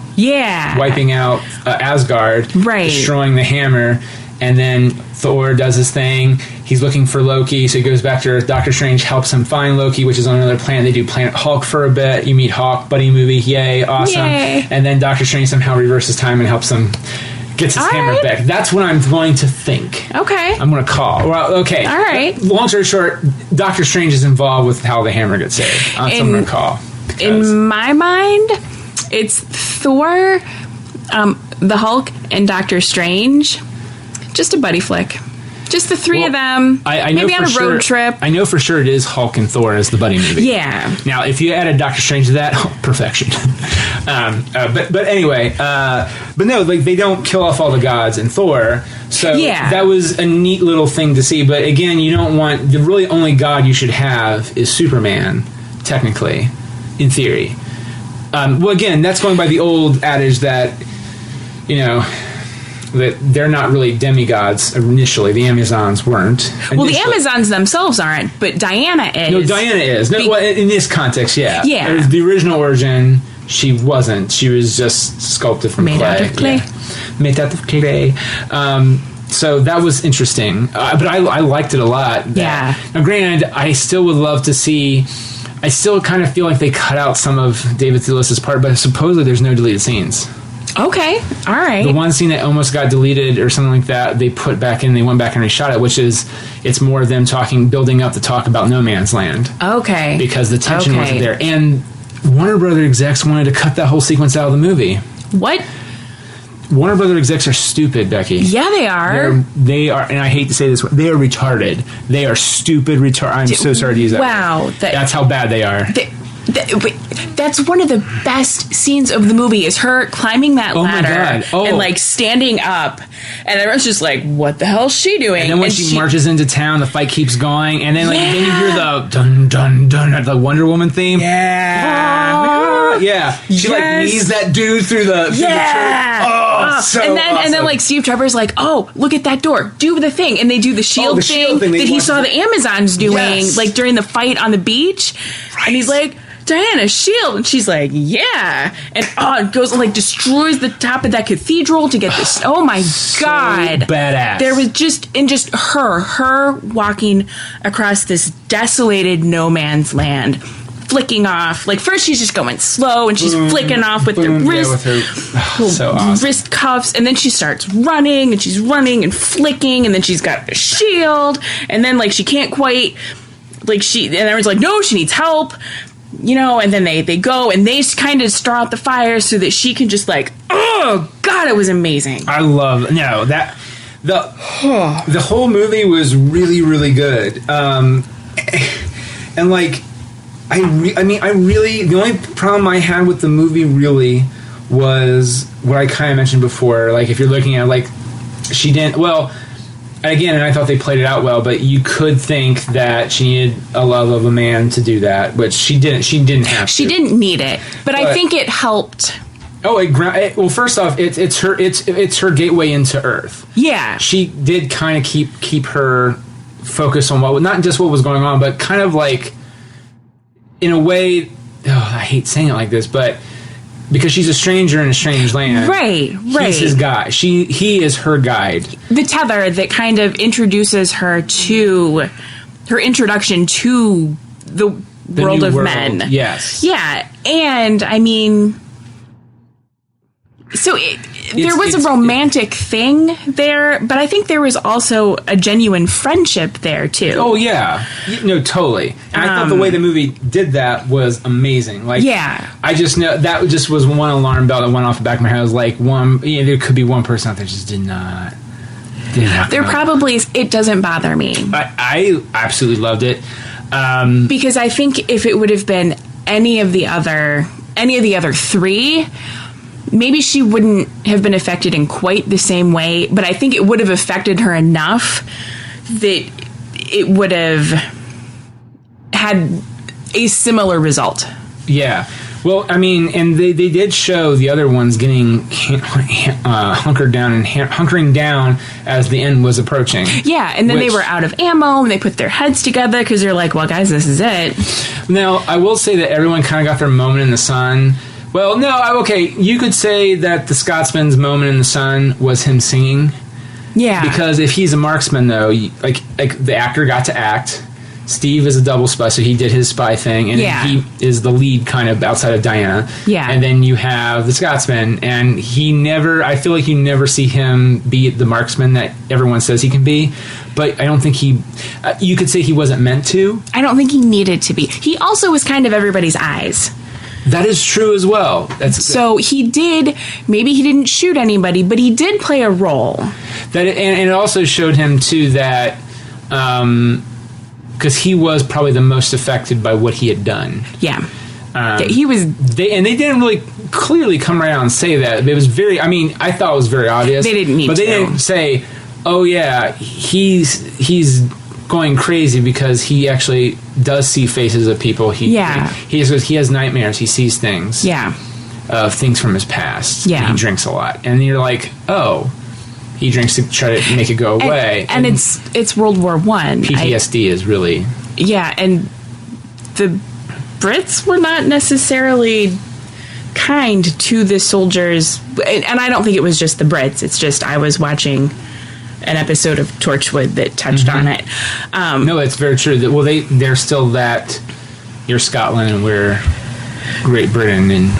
Asgard, destroying the hammer, and then Thor does his thing. He's looking for Loki, so he goes back to Earth. Doctor Strange helps him find Loki, which is on another planet. They do Planet Hulk for a bit. You meet Hulk, buddy movie, yay, awesome. Yay. And then Doctor Strange somehow reverses time and helps him, gets his hammer back. That's what I'm going to think. Okay. I'm going to call. Well, okay. All right. Long story short, Doctor Strange is involved with how the hammer gets saved. So I'm going to call. In my mind, it's Thor, the Hulk, and Doctor Strange. Just a buddy flick. Just the three of them. I know maybe on a road trip. I know for sure it is Hulk and Thor as the buddy movie. Yeah. Now, if you added Doctor Strange to that, perfection. But anyway, but no, like they don't kill off all the gods in Thor. So that was a neat little thing to see. But again, you don't want the really only god you should have is Superman, technically, in theory. Well, again, that's going by the old adage that that they're not really demigods initially. The Amazons weren't. Well, the Amazons themselves aren't, but Diana is. No, Diana is. No, well, in this context, yeah. Yeah. The original origin, she wasn't. She was just sculpted from clay. Made out of clay. Yeah. Made out of clay. So that was interesting. But I liked it a lot. Yeah. Now, granted, I still would love to see... I still kind of feel like they cut out some of David Thewlis' part, but supposedly there's no deleted scenes. Okay, all right. The one scene that almost got deleted or something like that, they put back in, they went back and reshot it, which is, it's more of them building up the talk about No Man's Land. Okay. Because the tension wasn't there. And Warner Brother execs wanted to cut that whole sequence out of the movie. What? Warner Brother execs are stupid, Becky. Yeah, they are. They are, and I hate to say this, they are retarded. They are stupid retarded. I'm so sorry to use that. Wow. That's how bad they are. That's one of the best scenes of the movie is her climbing that ladder and like standing up, and everyone's just like, what the hell is she doing? And then when she marches into town, the fight keeps going, and then then you hear the dun dun dun, the Wonder Woman theme. She like knees that dude through the church. And then like Steve Trevor's like, oh, look at that door, do the thing, and they do the shield thing that he saw the Amazons doing like during the fight on the beach, and he's like, Diana, shield, and she's like, yeah, and it goes and like destroys the top of that cathedral to get this. Oh my god, badass! There was just her walking across this desolated no man's land, flicking off. Like first she's just going slow and she's flicking off with the wrist, wrist cuffs, and then she starts running and she's running and flicking, and then she's got a shield, and then like she can't quite and everyone's like, no, she needs help. And then they go and they kind of stir out the fire so that she can just like, oh god, it was amazing. I love the whole movie was really, really good. And like I really the only problem I had with the movie really was what I kind of mentioned before. Like if you're looking at like she didn't again, and I thought they played it out well, but you could think that she needed a love of a man to do that, which she didn't. She didn't have to. She didn't need it, but I think it helped. Well, first off, it's her gateway into Earth. Yeah, she did kind of keep her focus on not just what was going on, but kind of like in a way. I hate saying it like this, but. Because she's a stranger in a strange land. Right. He's his guide. He is her guide. The tether that kind of introduces her to her introduction to the world of men. Yes. Yeah. And I mean, so there was a romantic thing there, but I think there was also a genuine friendship there too. Oh yeah, no, totally. And I thought the way the movie did that was amazing. Like, I just know that just was one alarm bell that went off the back of my head. I was like, there could be one person out there just didn't have. There probably is. It doesn't bother me. I absolutely loved it because I think if it would have been any of the other three. Maybe she wouldn't have been affected in quite the same way, but I think it would have affected her enough that it would have had a similar result. Yeah. Well, I mean, and they did show the other ones getting hunkering down as the end was approaching. Yeah, and then they were out of ammo, and they put their heads together because they're like, well, guys, this is it. Now, I will say that everyone kind of got their moment in the sun. Well, no, okay, you could say that the Scotsman's moment in the sun was him singing. Yeah. Because if he's a marksman, though, like the actor got to act. Steve is a double spy, so he did his spy thing, and he is the lead kind of outside of Diana. Yeah. And then you have the Scotsman, and I feel like you never see him be the marksman that everyone says he can be. But I don't think you could say he wasn't meant to. I don't think he needed to be. He also was kind of everybody's eyes. That is true as well. So he did, maybe he didn't shoot anybody, but he did play a role. and it also showed him too that because he was probably the most affected by what he had done. Yeah. He was. They didn't really clearly come right out and say that. It was very. I mean, I thought it was very obvious. They didn't need but to. They didn't say, "Oh yeah, he's going crazy because he actually does see faces of people." He has nightmares. He sees things. Yeah. Things from his past. Yeah. He drinks a lot, and you're like, oh. He drinks to try to make it go away, and it's World War I. PTSD is really and the Brits were not necessarily kind to the soldiers, and I don't think it was just the Brits. It's just I was watching an episode of Torchwood that touched on it. No, it's very true. Well, they're still that. You're Scotland, and we're Great Britain, and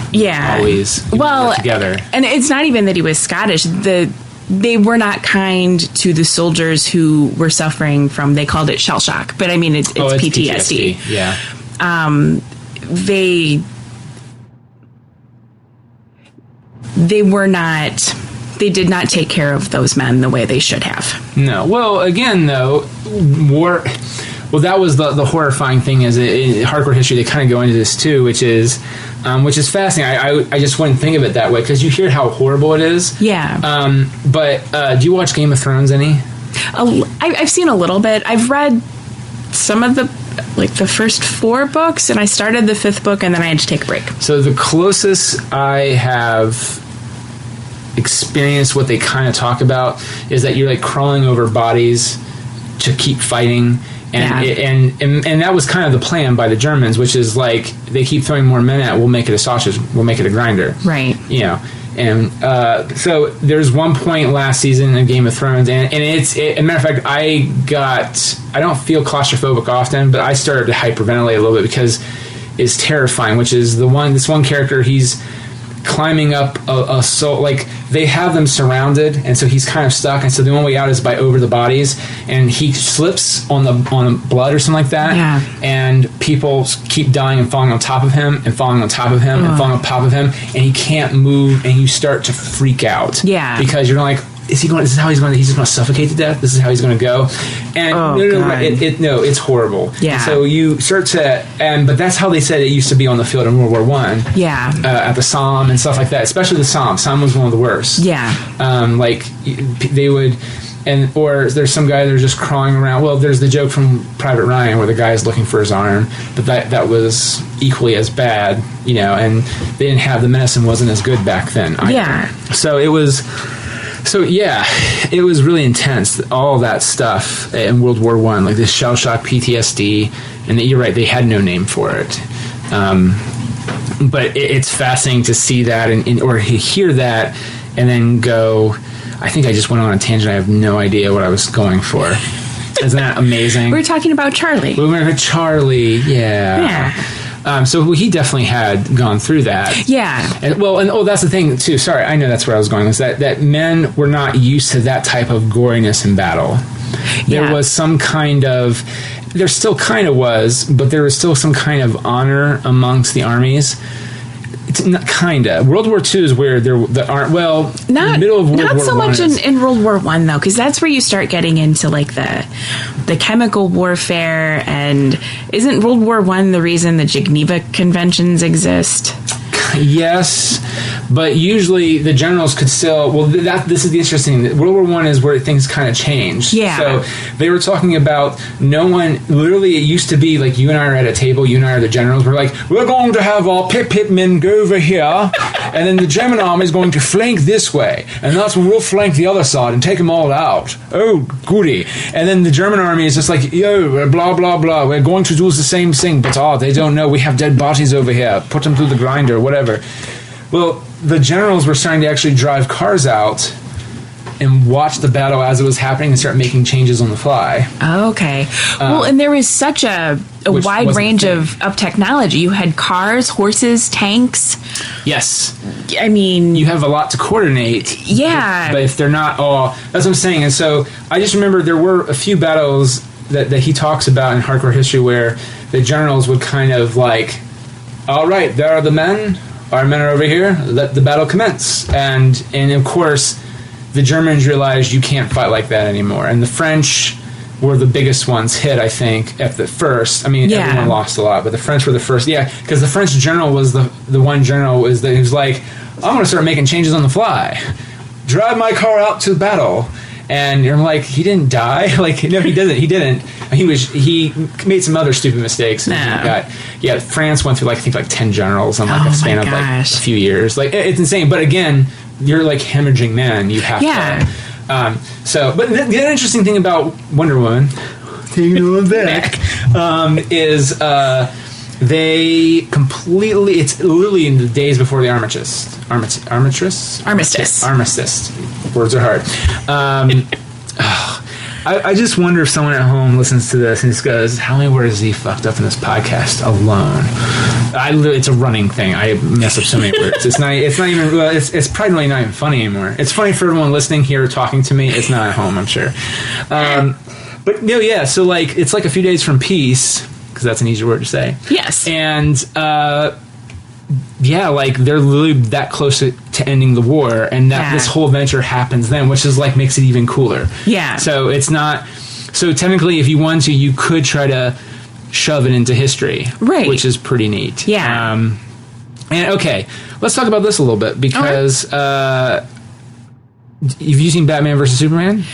always work together. And it's not even that he was Scottish. They were not kind to the soldiers who were suffering from. They called it shell shock, but I mean it's PTSD. Yeah. They were not. They did not take care of those men the way they should have. No. Well, again, though, war. Well, that was the horrifying thing. Is in hardcore history, they kind of go into this too, which is fascinating. I just wouldn't think of it that way because you hear how horrible it is. Yeah. But do you watch Game of Thrones any? I've seen a little bit. I've read some of the first 4 books, and I started the 5th book, and then I had to take a break. So the closest I have experienced what they kind of talk about is that you're like crawling over bodies to keep fighting. And that was kind of the plan by the Germans, which is like they keep throwing more men at. We'll make it a sausage. We'll make it a grinder. Right. You know. And so there's one point last season in Game of Thrones, and as a matter of fact, I don't feel claustrophobic often, but I started to hyperventilate a little bit because it's terrifying. Which is this one character, he's climbing up like they have them surrounded, and so he's kind of stuck, and so the only way out is by over the bodies, and he slips on blood or something like that, and people keep dying and falling on top of him and falling on top of him and falling on top of him, and he can't move, and you start to freak out because you're like, is this how he's just going to suffocate to death? This is how he's going to go? And it's horrible. Yeah. And so you start to, but that's how they said it used to be on the field in World War I. Yeah. At the Somme and stuff like that, especially the Somme. Somme was one of the worst. Yeah. Like they would, or there's some guy that's just crawling around. Well, there's the joke from Private Ryan where the guy is looking for his arm, but that was equally as bad, and they didn't have, the medicine wasn't as good back then either. Yeah. So it was. So yeah, it was really intense. All that stuff in World War I, like this shell shock, PTSD, and you're right, they had no name for it. But it's fascinating to see that or hear that, and then go. I think I just went on a tangent. I have no idea what I was going for. Isn't that amazing? We were talking about Charlie. We were with Charlie. Yeah. So he definitely had gone through that. Yeah. And that's the thing too. Sorry, I know that's where I was going. Was that men were not used to that type of goriness in battle. There was some kind of, there still kind of was, but there was still some kind of honor amongst the armies. It's not kinda. World War II is where middle of World War not so much in World War I though, because that's where you start getting into like the chemical warfare. And isn't World War I the reason the Geneva Conventions exist? Yes, but usually the generals could still. Well, this is the interesting thing. World War I is where things kind of changed. Yeah. So they were talking about no one. Literally, it used to be like you and I are at a table. You and I are the generals. We're like, we're going to have our pit men go over here, and then the German army is going to flank this way, and that's when we'll flank the other side and take them all out. Oh, goody! And then the German army is just like, yo, blah blah blah. We're going to do the same thing, but they don't know. We have dead bodies over here. Put them through the grinder, whatever. Well, the generals were starting to actually drive cars out and watch the battle as it was happening and start making changes on the fly. Okay. And there was such a wide range of technology. You had cars, horses, tanks. Yes. I mean, you have a lot to coordinate. Yeah. But if they're not all... That's what I'm saying. And so I just remember there were a few battles that he talks about in hardcore history where the generals would kind of like, all right, there are the men... Our men are over here. Let the battle commence. And of course, the Germans realized you can't fight like that anymore, and the French were the biggest ones hit, I think, at the first. I mean, everyone lost a lot, but the French were the first. Yeah, because the French general was the one general was that he was like, I'm going to start making changes on the fly. Drive my car out to battle. And you're like, he didn't die? Like, no, he didn't. He made some other stupid mistakes. And France went through, like, I think, like 10 generals in, like, a span of, like, a few years. Like, it's insane. But again, you're, like, hemorrhaging men. You have to. But the other interesting thing about Wonder Woman, taking it on back, is they completely, it's literally in the days before the armistice. Words are hard. I just wonder if someone at home listens to this and just goes, how many words has he fucked up in this podcast alone? It's a running thing. I mess up so many words. It's probably not even funny anymore. It's funny for everyone listening here talking to me. It's not at home, I'm sure. But no, yeah. So like, it's like a few days from peace, because that's an easier word to say. Yes. And like they're literally that close to ending the war, and that this whole adventure happens then, which is like makes it even cooler. Yeah. So it's not. So technically, if you want to, you could try to shove it into history, right? Which is pretty neat. Yeah. And okay, let's talk about this a little bit because have you seen Batman vs Superman?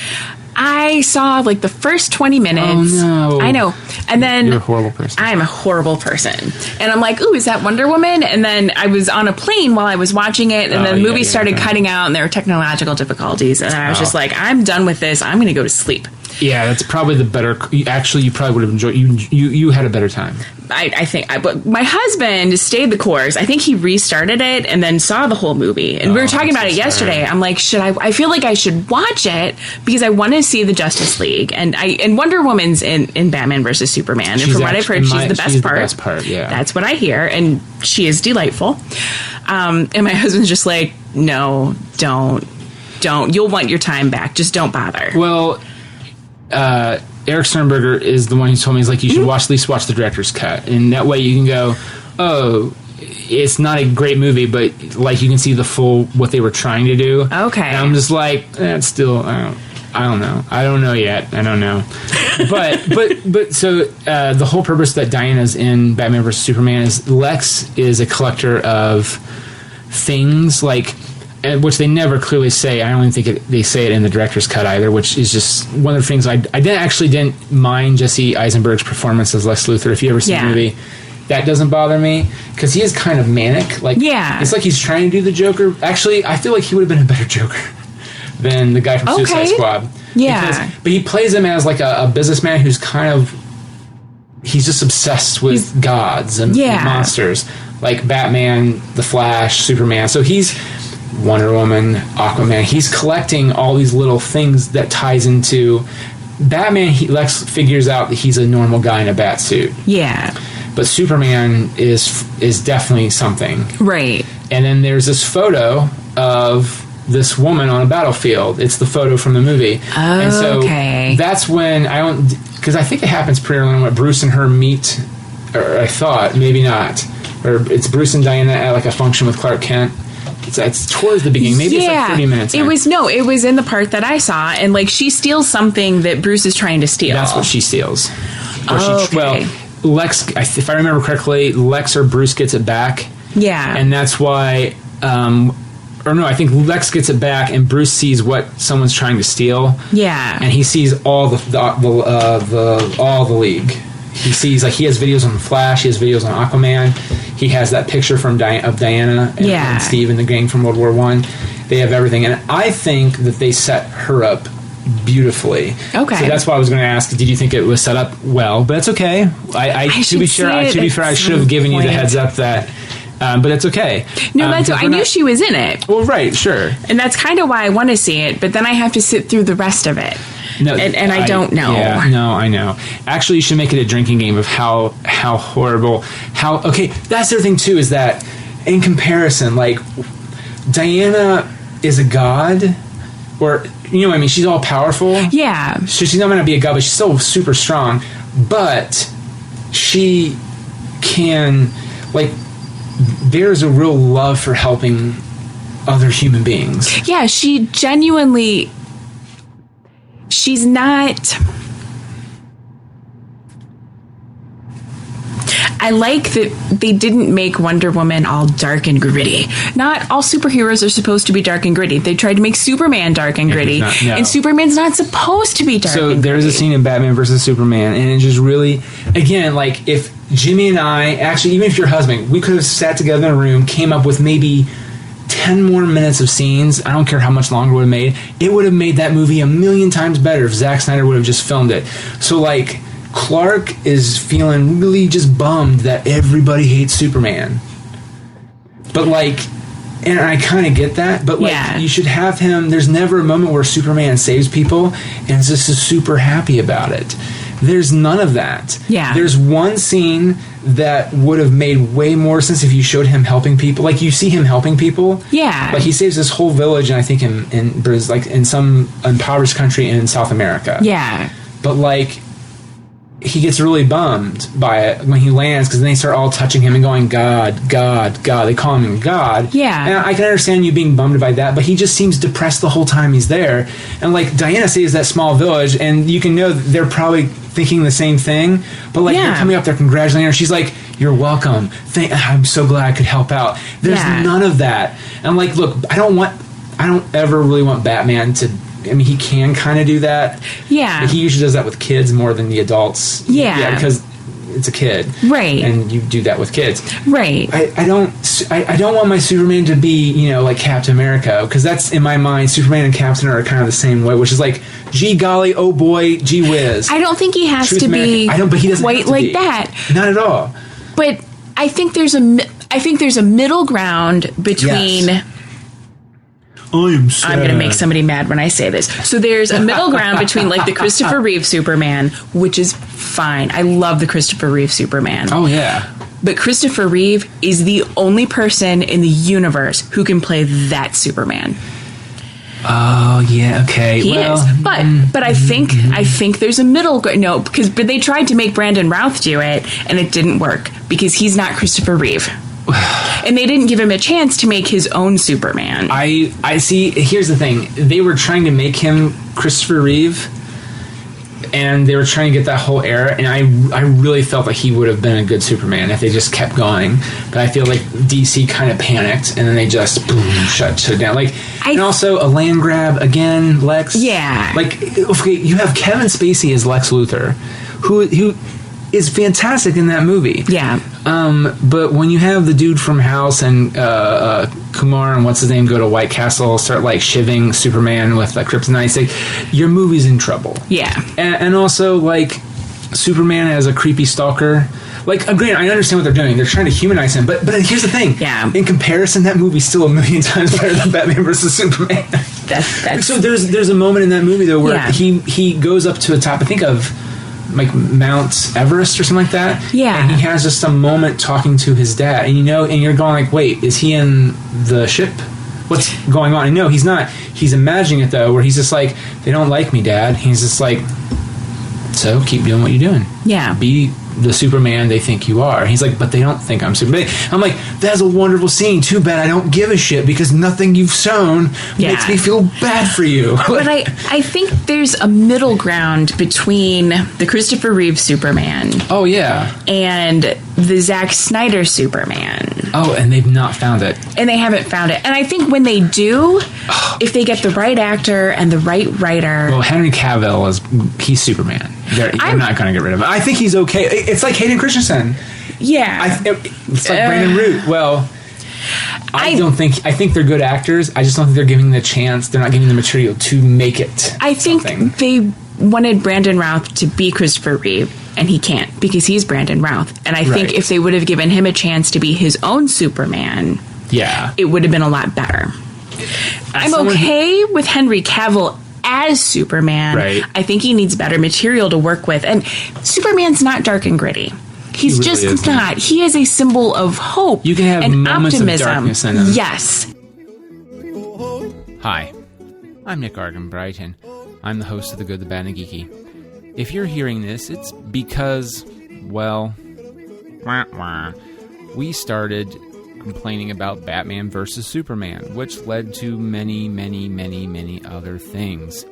I saw like the first 20 minutes. Oh, no. I know. And then you're a horrible person. I'm a horrible person. And I'm like, ooh, is that Wonder Woman? And then I was on a plane while I was watching it, and the movie started cutting out, and there were technological difficulties, and I was just like, I'm done with this. I'm going to go to sleep. Yeah, that's probably the better. Actually, you probably would have enjoyed. You had a better time. I think. But my husband stayed the course. I think he restarted it and then saw the whole movie. And we were talking about it yesterday. I'm like, should I? I feel like I should watch it because I want to see the Justice League, and Wonder Woman's in Batman versus Superman. And from what I've heard, she's the best part. The best part, yeah. That's what I hear, and she is delightful. And my husband's just like, no, don't. You'll want your time back. Just don't bother. Well. Eric Sternberger is the one who told me, he's like, you should at least watch the director's cut, and that way you can go, oh, it's not a great movie, but like you can see the full what they were trying to do. Okay. And I'm just like, it's still, I don't know yet. I don't know. but so the whole purpose that Diana's in Batman vs Superman is Lex is a collector of things like. Which they never clearly say. I don't even think they say it in the director's cut either, which is just one of the things I didn't mind Jesse Eisenberg's performance as Lex Luthor. If you ever see the movie, that doesn't bother me because he is kind of manic. Like, it's like he's trying to do the Joker. Actually, I feel like he would have been a better Joker than the guy from Suicide Squad. Yeah, but he plays him as like a businessman who's he's just obsessed with gods and monsters, like Batman, the Flash, Superman. So he's Wonder Woman, Aquaman. He's collecting all these little things that ties into Batman. Lex figures out that he's a normal guy in a bat suit. Yeah. But Superman is definitely something. Right. And then there's this photo of this woman on a battlefield. It's the photo from the movie. Oh, and so that's when because I think it happens pretty early on when Bruce and her meet, or I thought, maybe not. Or it's Bruce and Diana at like a function with Clark Kent. It's towards the beginning. Maybe it's like 30 minutes in. It was in the part that I saw, and like she steals something that Bruce is trying to steal. That's what she steals. Lex, if I remember correctly, Lex or Bruce gets it back. Yeah. And that's why, I think Lex gets it back, and Bruce sees what someone's trying to steal. Yeah. And he sees all the League. He sees, like, he has videos on the Flash, he has videos on Aquaman, he has that picture from of Diana and Steve and the gang from World War I. They have everything, and I think that they set her up beautifully. Okay. So that's why I was going to ask, did you think it was set up well? But that's okay. To be fair, I should have given you the heads up that... but that's okay. No, I knew she was in it. Well, right, sure. And that's kind of why I want to see it, but then I have to sit through the rest of it. No, and I don't know. Yeah, no, I know. Actually, you should make it a drinking game of how horrible... Okay, that's the other thing, too, is that in comparison, like, Diana is a god, or, you know what I mean, she's all powerful. Yeah. So she's not going to be a god, but she's still super strong. But she can, like... There's a real love for helping other human beings. Yeah, she genuinely... She's not... I like that they didn't make Wonder Woman all dark and gritty. Not all superheroes are supposed to be dark and gritty. They tried to make Superman dark and gritty, and Superman's not supposed to be dark and gritty. So there's a scene in Batman vs. Superman, and it just really, again, like, if Jimmy and I, actually, even if your husband, we could have sat together in a room, came up with maybe 10 more minutes of scenes, I don't care how much longer it would have made, it would have made that movie a million times better if Zack Snyder would have just filmed it. So, like... Clark is feeling really just bummed that everybody hates Superman. But, like, and I kind of get that, but, like, you should have him, there's never a moment where Superman saves people and is just super happy about it. There's none of that. Yeah. There's one scene that would have made way more sense if you showed him helping people. Like, you see him helping people. Yeah. Like, he saves this whole village, and I think in some impoverished country in South America. Yeah. But, like... he gets really bummed by it when he lands, because then they start all touching him and going, God, God, God. They call him God. Yeah. And I can understand you being bummed by that, but he just seems depressed the whole time he's there. And, like, Diana saves that small village, and you can know they're probably thinking the same thing, but, like, they're coming up there congratulating her. She's like, you're welcome. I'm so glad I could help out. There's none of that. And, like, look, I don't ever really want Batman to... I mean, he can kind of do that. Yeah. But he usually does that with kids more than the adults. Yeah. Yeah, because it's a kid. Right. And you do that with kids. Right. I don't want my Superman to be, you know, like Captain America, because that's, in my mind, Superman and Captain are kind of the same way, which is like, gee golly, oh boy, gee whiz. I don't think he has Truth to be but he doesn't quite have to like be. that. Not at all. But I think there's a middle ground between... Yes. I'm going to make somebody mad when I say this. So there's a middle ground between, like, the Christopher Reeve Superman, which is fine. I love the Christopher Reeve Superman. Oh, yeah. But Christopher Reeve is the only person in the universe who can play that Superman. Oh, yeah, okay. He is. But I think there's a middle ground. No, but they tried to make Brandon Routh do it, and it didn't work, because he's not Christopher Reeve. And they didn't give him a chance to make his own Superman. I see. Here's the thing. They were trying to make him Christopher Reeve, and they were trying to get that whole era, and I really felt like he would have been a good Superman if they just kept going. But I feel like DC kind of panicked, and then they just, boom, shut it down. Like, and also a land grab again, Lex. Yeah. Like, okay, you have Kevin Spacey as Lex Luthor, who is fantastic in that movie. Yeah. But when you have the dude from House and Kumar and what's his name go to White Castle, start like shivving Superman with like kryptonite, like, your movie's in trouble. Yeah. And also, like, Superman as a creepy stalker. Like, again, I understand what they're doing. They're trying to humanize him. But here's the thing. Yeah. In comparison, that movie's still a million times better than Batman vs. Superman. That's so there's a moment in that movie, though, where he goes up to the top, I think, of like Mount Everest or something like that. Yeah. And he has just some moment talking to his dad. And, you know, and you're going like, wait, is he in the ship? What's going on? And no, he's not. He's imagining it, though, where he's just like, they don't like me, Dad. He's just like, so keep doing what you're doing. Yeah. Be the Superman they think you are. He's like, but they don't think I'm Superman. I'm like, that's a wonderful scene. Too bad I don't give a shit, because nothing you've shown makes me feel bad for you. But I think there's a middle ground between the Christopher Reeve Superman. Oh, yeah. And the Zack Snyder Superman. Oh, and they've not found it. And they haven't found it. And I think when they do, if they get the right actor and the right writer... Well, Henry Cavill he's Superman. They're not going to get rid of him. I think he's okay. It's like Hayden Christensen. Yeah. It's like Brandon Root. Well, I think they're good actors. I just don't think they're giving the chance. They're not giving the material to make it. I think they wanted Brandon Routh to be Christopher Reeve, and he can't, because he's Brandon Routh. And I think if they would have given him a chance to be his own Superman, it would have been a lot better. I'm okay with Henry Cavill as Superman. I think he needs better material to work with. And Superman's not dark and gritty. He's really just not. He is a symbol of hope. You can have and moments optimism. Of darkness in him. Yes. Hi, I'm Nick Argenbright, and I'm the host of The Good, the Bad, and the Geeky. If you're hearing this, it's because, well, we started complaining about Batman versus Superman, which led to many, many, many, many other things.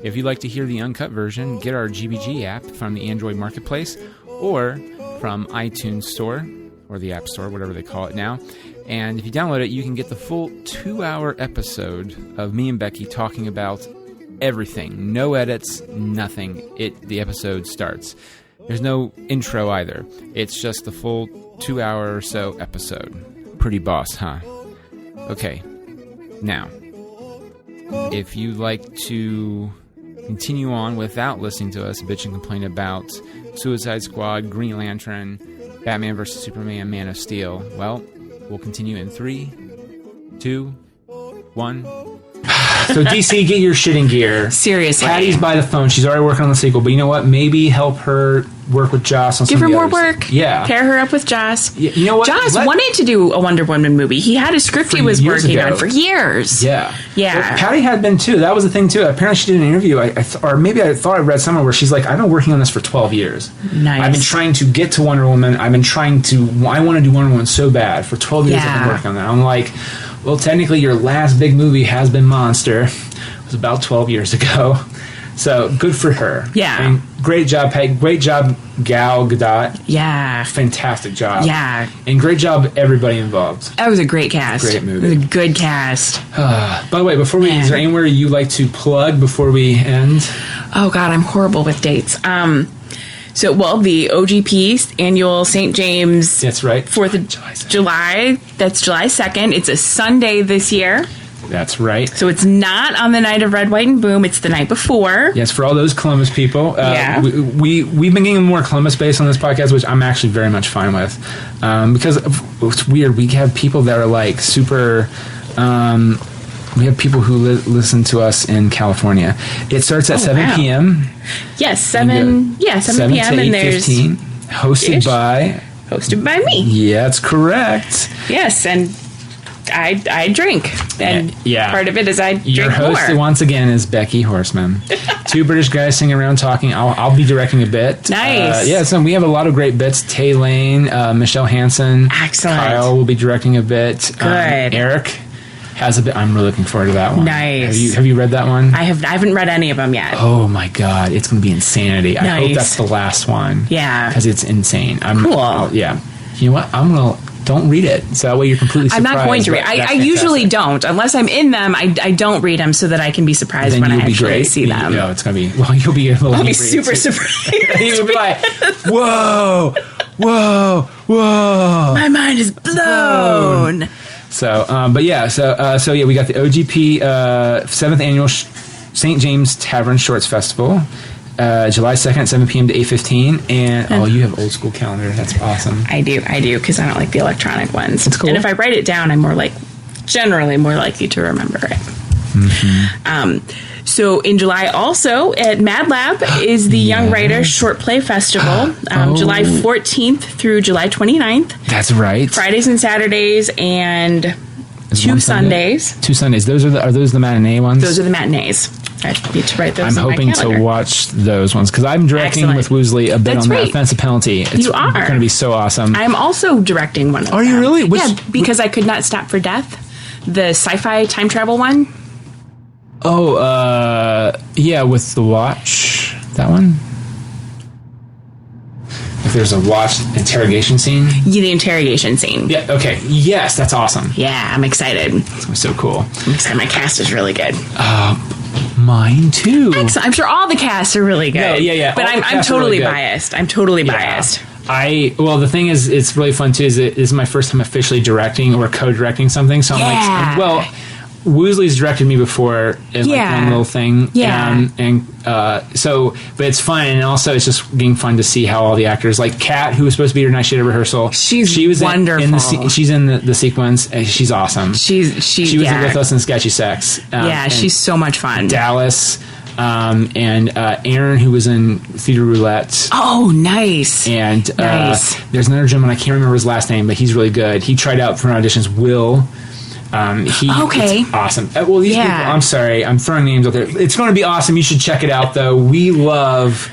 If you'd like to hear the uncut version, get our GBG app from the Android Marketplace or from iTunes Store, or the App Store, whatever they call it now. And if you download it, you can get the full 2-hour episode of me and Becky talking about everything. No edits, nothing. The episode starts. There's no intro either. It's just the full 2-hour or so episode. Pretty boss, huh? Okay. Now, if you'd like to continue on without listening to us bitch and complain about Suicide Squad, Green Lantern, Batman vs. Superman, Man of Steel, well, we'll continue in 3, 2, 1. So DC, get your shit in gear. Seriously. Patty's by the phone. She's already working on the sequel, but you know what? Maybe help her work with Joss on Give some her of the more others. work. Yeah. Pair her up with Joss. You know what? Joss wanted to do a Wonder Woman movie. He had a script he was working on for years. Yeah. Yeah. Well, Patty had been too. That was the thing too. Apparently she did an interview, or maybe I thought I read somewhere where she's like, I've been working on this for 12 years. Nice. I've been trying to get to Wonder Woman. I want to do Wonder Woman so bad. For 12 years I've been working on that. I'm like, well, technically your last big movie has been Monster. It was about 12 years ago. So good for her. Yeah. I mean, great job, Peg. Great job, Gal Gadot. Yeah. Fantastic job. Yeah. And great job, everybody involved. That was a great cast. Great movie. It was a good cast. By the way, is there anywhere you like to plug before we end? Oh, God, I'm horrible with dates. The OGP annual St. James. That's right. 4th of July. That's July 2nd. It's a Sunday this year. That's right. So it's not on the night of Red, White, and Boom. It's the night before. Yes, for all those Columbus people. We've been getting more Columbus based on this podcast, which I'm actually very much fine with. Because it's weird. We have people that are like super... we have people who listen to us in California. It starts at 7 p.m. Yes, 7 p.m. and there's 8:15. Hosted by me. Yeah, that's correct. Yes, and I drink, and part of it is I drink more. Your host, once again, is Becky Horseman. 2 British guys singing around talking. I'll be directing a bit. Nice. So we have a lot of great bits. Tay Lane, Michelle Hansen. Excellent. Kyle will be directing a bit. Good. Eric has a bit. I'm really looking forward to that one. Nice. Have you read that one? I haven't read any of them yet. Oh my God, it's going to be insanity. I hope that's the last one. Yeah. Because it's insane. Cool. Yeah. You know what? Don't read it. So that way you're completely surprised. I'm not going to read. I usually don't. Unless I'm in them, I don't read them so that I can be surprised when I actually see them. Yeah, it's going to be... Well, you'll be... I'll be super surprised. You'll be like, whoa. My mind is blown. So, we got the OGP 7th Annual St. James Tavern Shorts Festival. July 2nd, 7 p.m. to 8:15, and you have old school calendar. That's awesome. I do, because I don't like the electronic ones. That's cool. And if I write it down, I'm generally more likely to remember it. Mm-hmm. So in July, also at Mad Lab is the Young Writers Short Play Festival, July 14th through July 29th. That's right. Fridays and Saturdays, and 2 Sundays. 2 Sundays. Are those the matinee ones? Those are the matinees. I need to write those. I'm hoping to watch those ones because I'm directing with Woosley a bit on the offensive penalty. It's going to be so awesome. I'm also directing one of them. Are you really? Because I Could Not Stop for Death, the sci-fi time travel one. Oh, with the watch. That one? If there's a watch interrogation scene? Yeah, the interrogation scene. Yeah, okay. Yes, that's awesome. Yeah, I'm excited. It's so cool. I'm excited. My cast is really good. Mine too. Excellent. I'm sure all the casts are really good. Yeah. But I'm totally biased. I'm totally biased. The thing is, it's really fun too, this is my first time officially directing or co-directing something, so I'm like, Woosley's directed me before in one little thing. Yeah. But it's fun, and also it's just being fun to see how all the actors, like Kat, who was supposed to be here tonight, she had a rehearsal. She was wonderful. She's in the sequence. She's awesome. She was with us in Sketchy Sex. She's so much fun. Dallas. And Aaron, who was in Theater Roulette. Oh, nice. And there's another gentleman, I can't remember his last name, but he's really good. He tried out for auditions. Will. It's awesome. These people, I'm sorry, I'm throwing names out there. It's going to be awesome. You should check it out, though. We love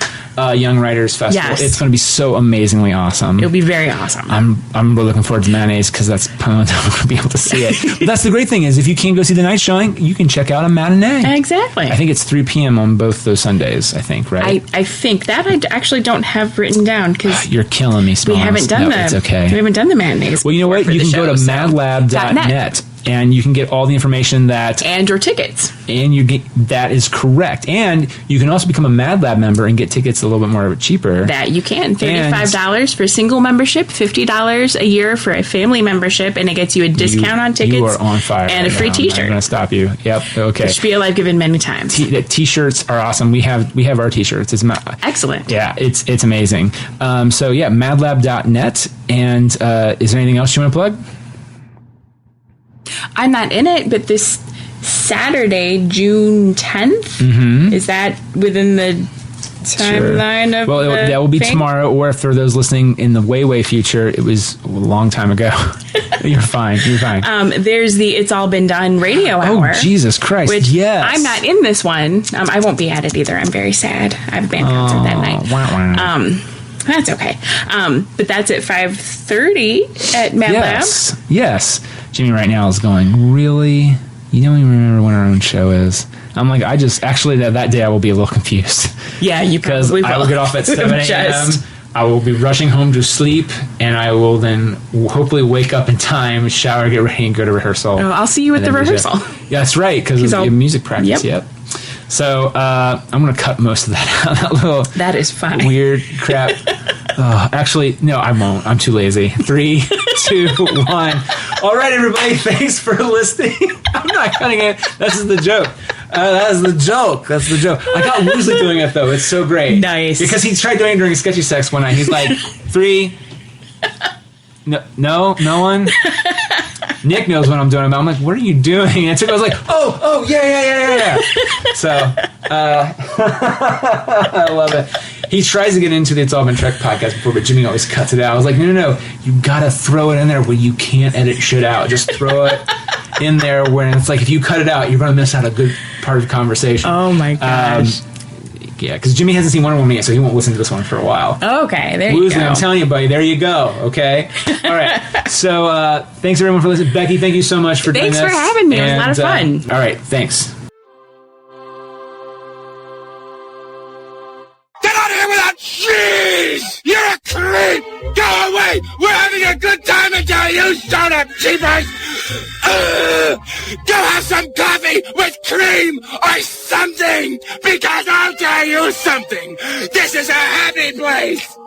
Young Writers Festival. Yes. It's going to be so amazingly awesome. It'll be very awesome. I'm really looking forward to Mayonnaise because that's probably when I'm going to be able to see it. But that's the great thing is if you can't go see the night showing, you can check out a matinee. Exactly. I think it's 3 p.m. on both those Sundays, I think, right? I think that I actually don't have written down because you're killing me, Smalls. we haven't done It's okay. We haven't done the matinees. Well, you know what? You can go to madlab.net. And you can get all the information that... And your tickets. And you get... That is correct. And you can also become a Mad Lab member and get tickets a little bit more cheaper. That you can. $35 for single membership, $50 a year for a family membership, and it gets you a discount on tickets. You are on fire. And a free T-shirt. I'm going to stop you. Yep. Okay. Spiel I've given many times. T-shirts are awesome. We have our T-shirts. It's excellent. Yeah, it's amazing. So yeah, madlab.net. And is there anything else you want to plug? I'm not in it, but this Saturday, June 10th, is that within the timeline of that will be tomorrow, or for those listening in the way future, it was a long time ago. You're fine. There's the It's All Been Done radio hour. Oh, Jesus Christ. Which yes. I'm not in this one. I won't be at it either. I'm very sad. I have a band concert that night. Wow. That's okay. But that's at 5:30 at Mad Lab. Yes. Jimmy right now is going, really? You don't even remember when our own show is? I'm like, that day I will be a little confused. Yeah, you probably will. I will get off at 7 a.m. I will be rushing home to sleep, and I will then hopefully wake up in time, shower, get ready, and go to rehearsal. Oh, I'll see you at the rehearsal. Yeah, that's right, because of music practice. Yep. So I'm going to cut most of that out. That is fun. Weird crap. Actually, no, I won't. I'm too lazy. 3, 2, 1. All right, everybody. Thanks for listening. I'm not cutting it. This is the joke. That's the joke. I got Woosley doing it, though. It's so great. Nice. Because he tried doing it during Sketchy Sex one night. He's like, 3. No one? Nick knows what I'm doing. I'm like, what are you doing? And I was like, oh, yeah. So, I love it. He tries to get into the It's All Been Trek podcast before, but Jimmy always cuts it out. I was like, no. You got to throw it in there where you can't edit shit out. Just throw it in there when it's like, if you cut it out, you're going to miss out a good part of the conversation. Oh, my gosh. Yeah, because Jimmy hasn't seen Wonder Woman yet, so he won't listen to this one for a while. Okay, there you go. I'm telling you, buddy, there you go, okay? All right, so thanks everyone for listening. Becky, thank you so much for doing this. Thanks for having me. It was a lot of fun. All right, thanks. Get out of here without cheese! You're a creep! Go away! We're having a good time until you showed up, cheapers! Go have some coffee with cream or something! Because I'll tell you something! This is a happy place!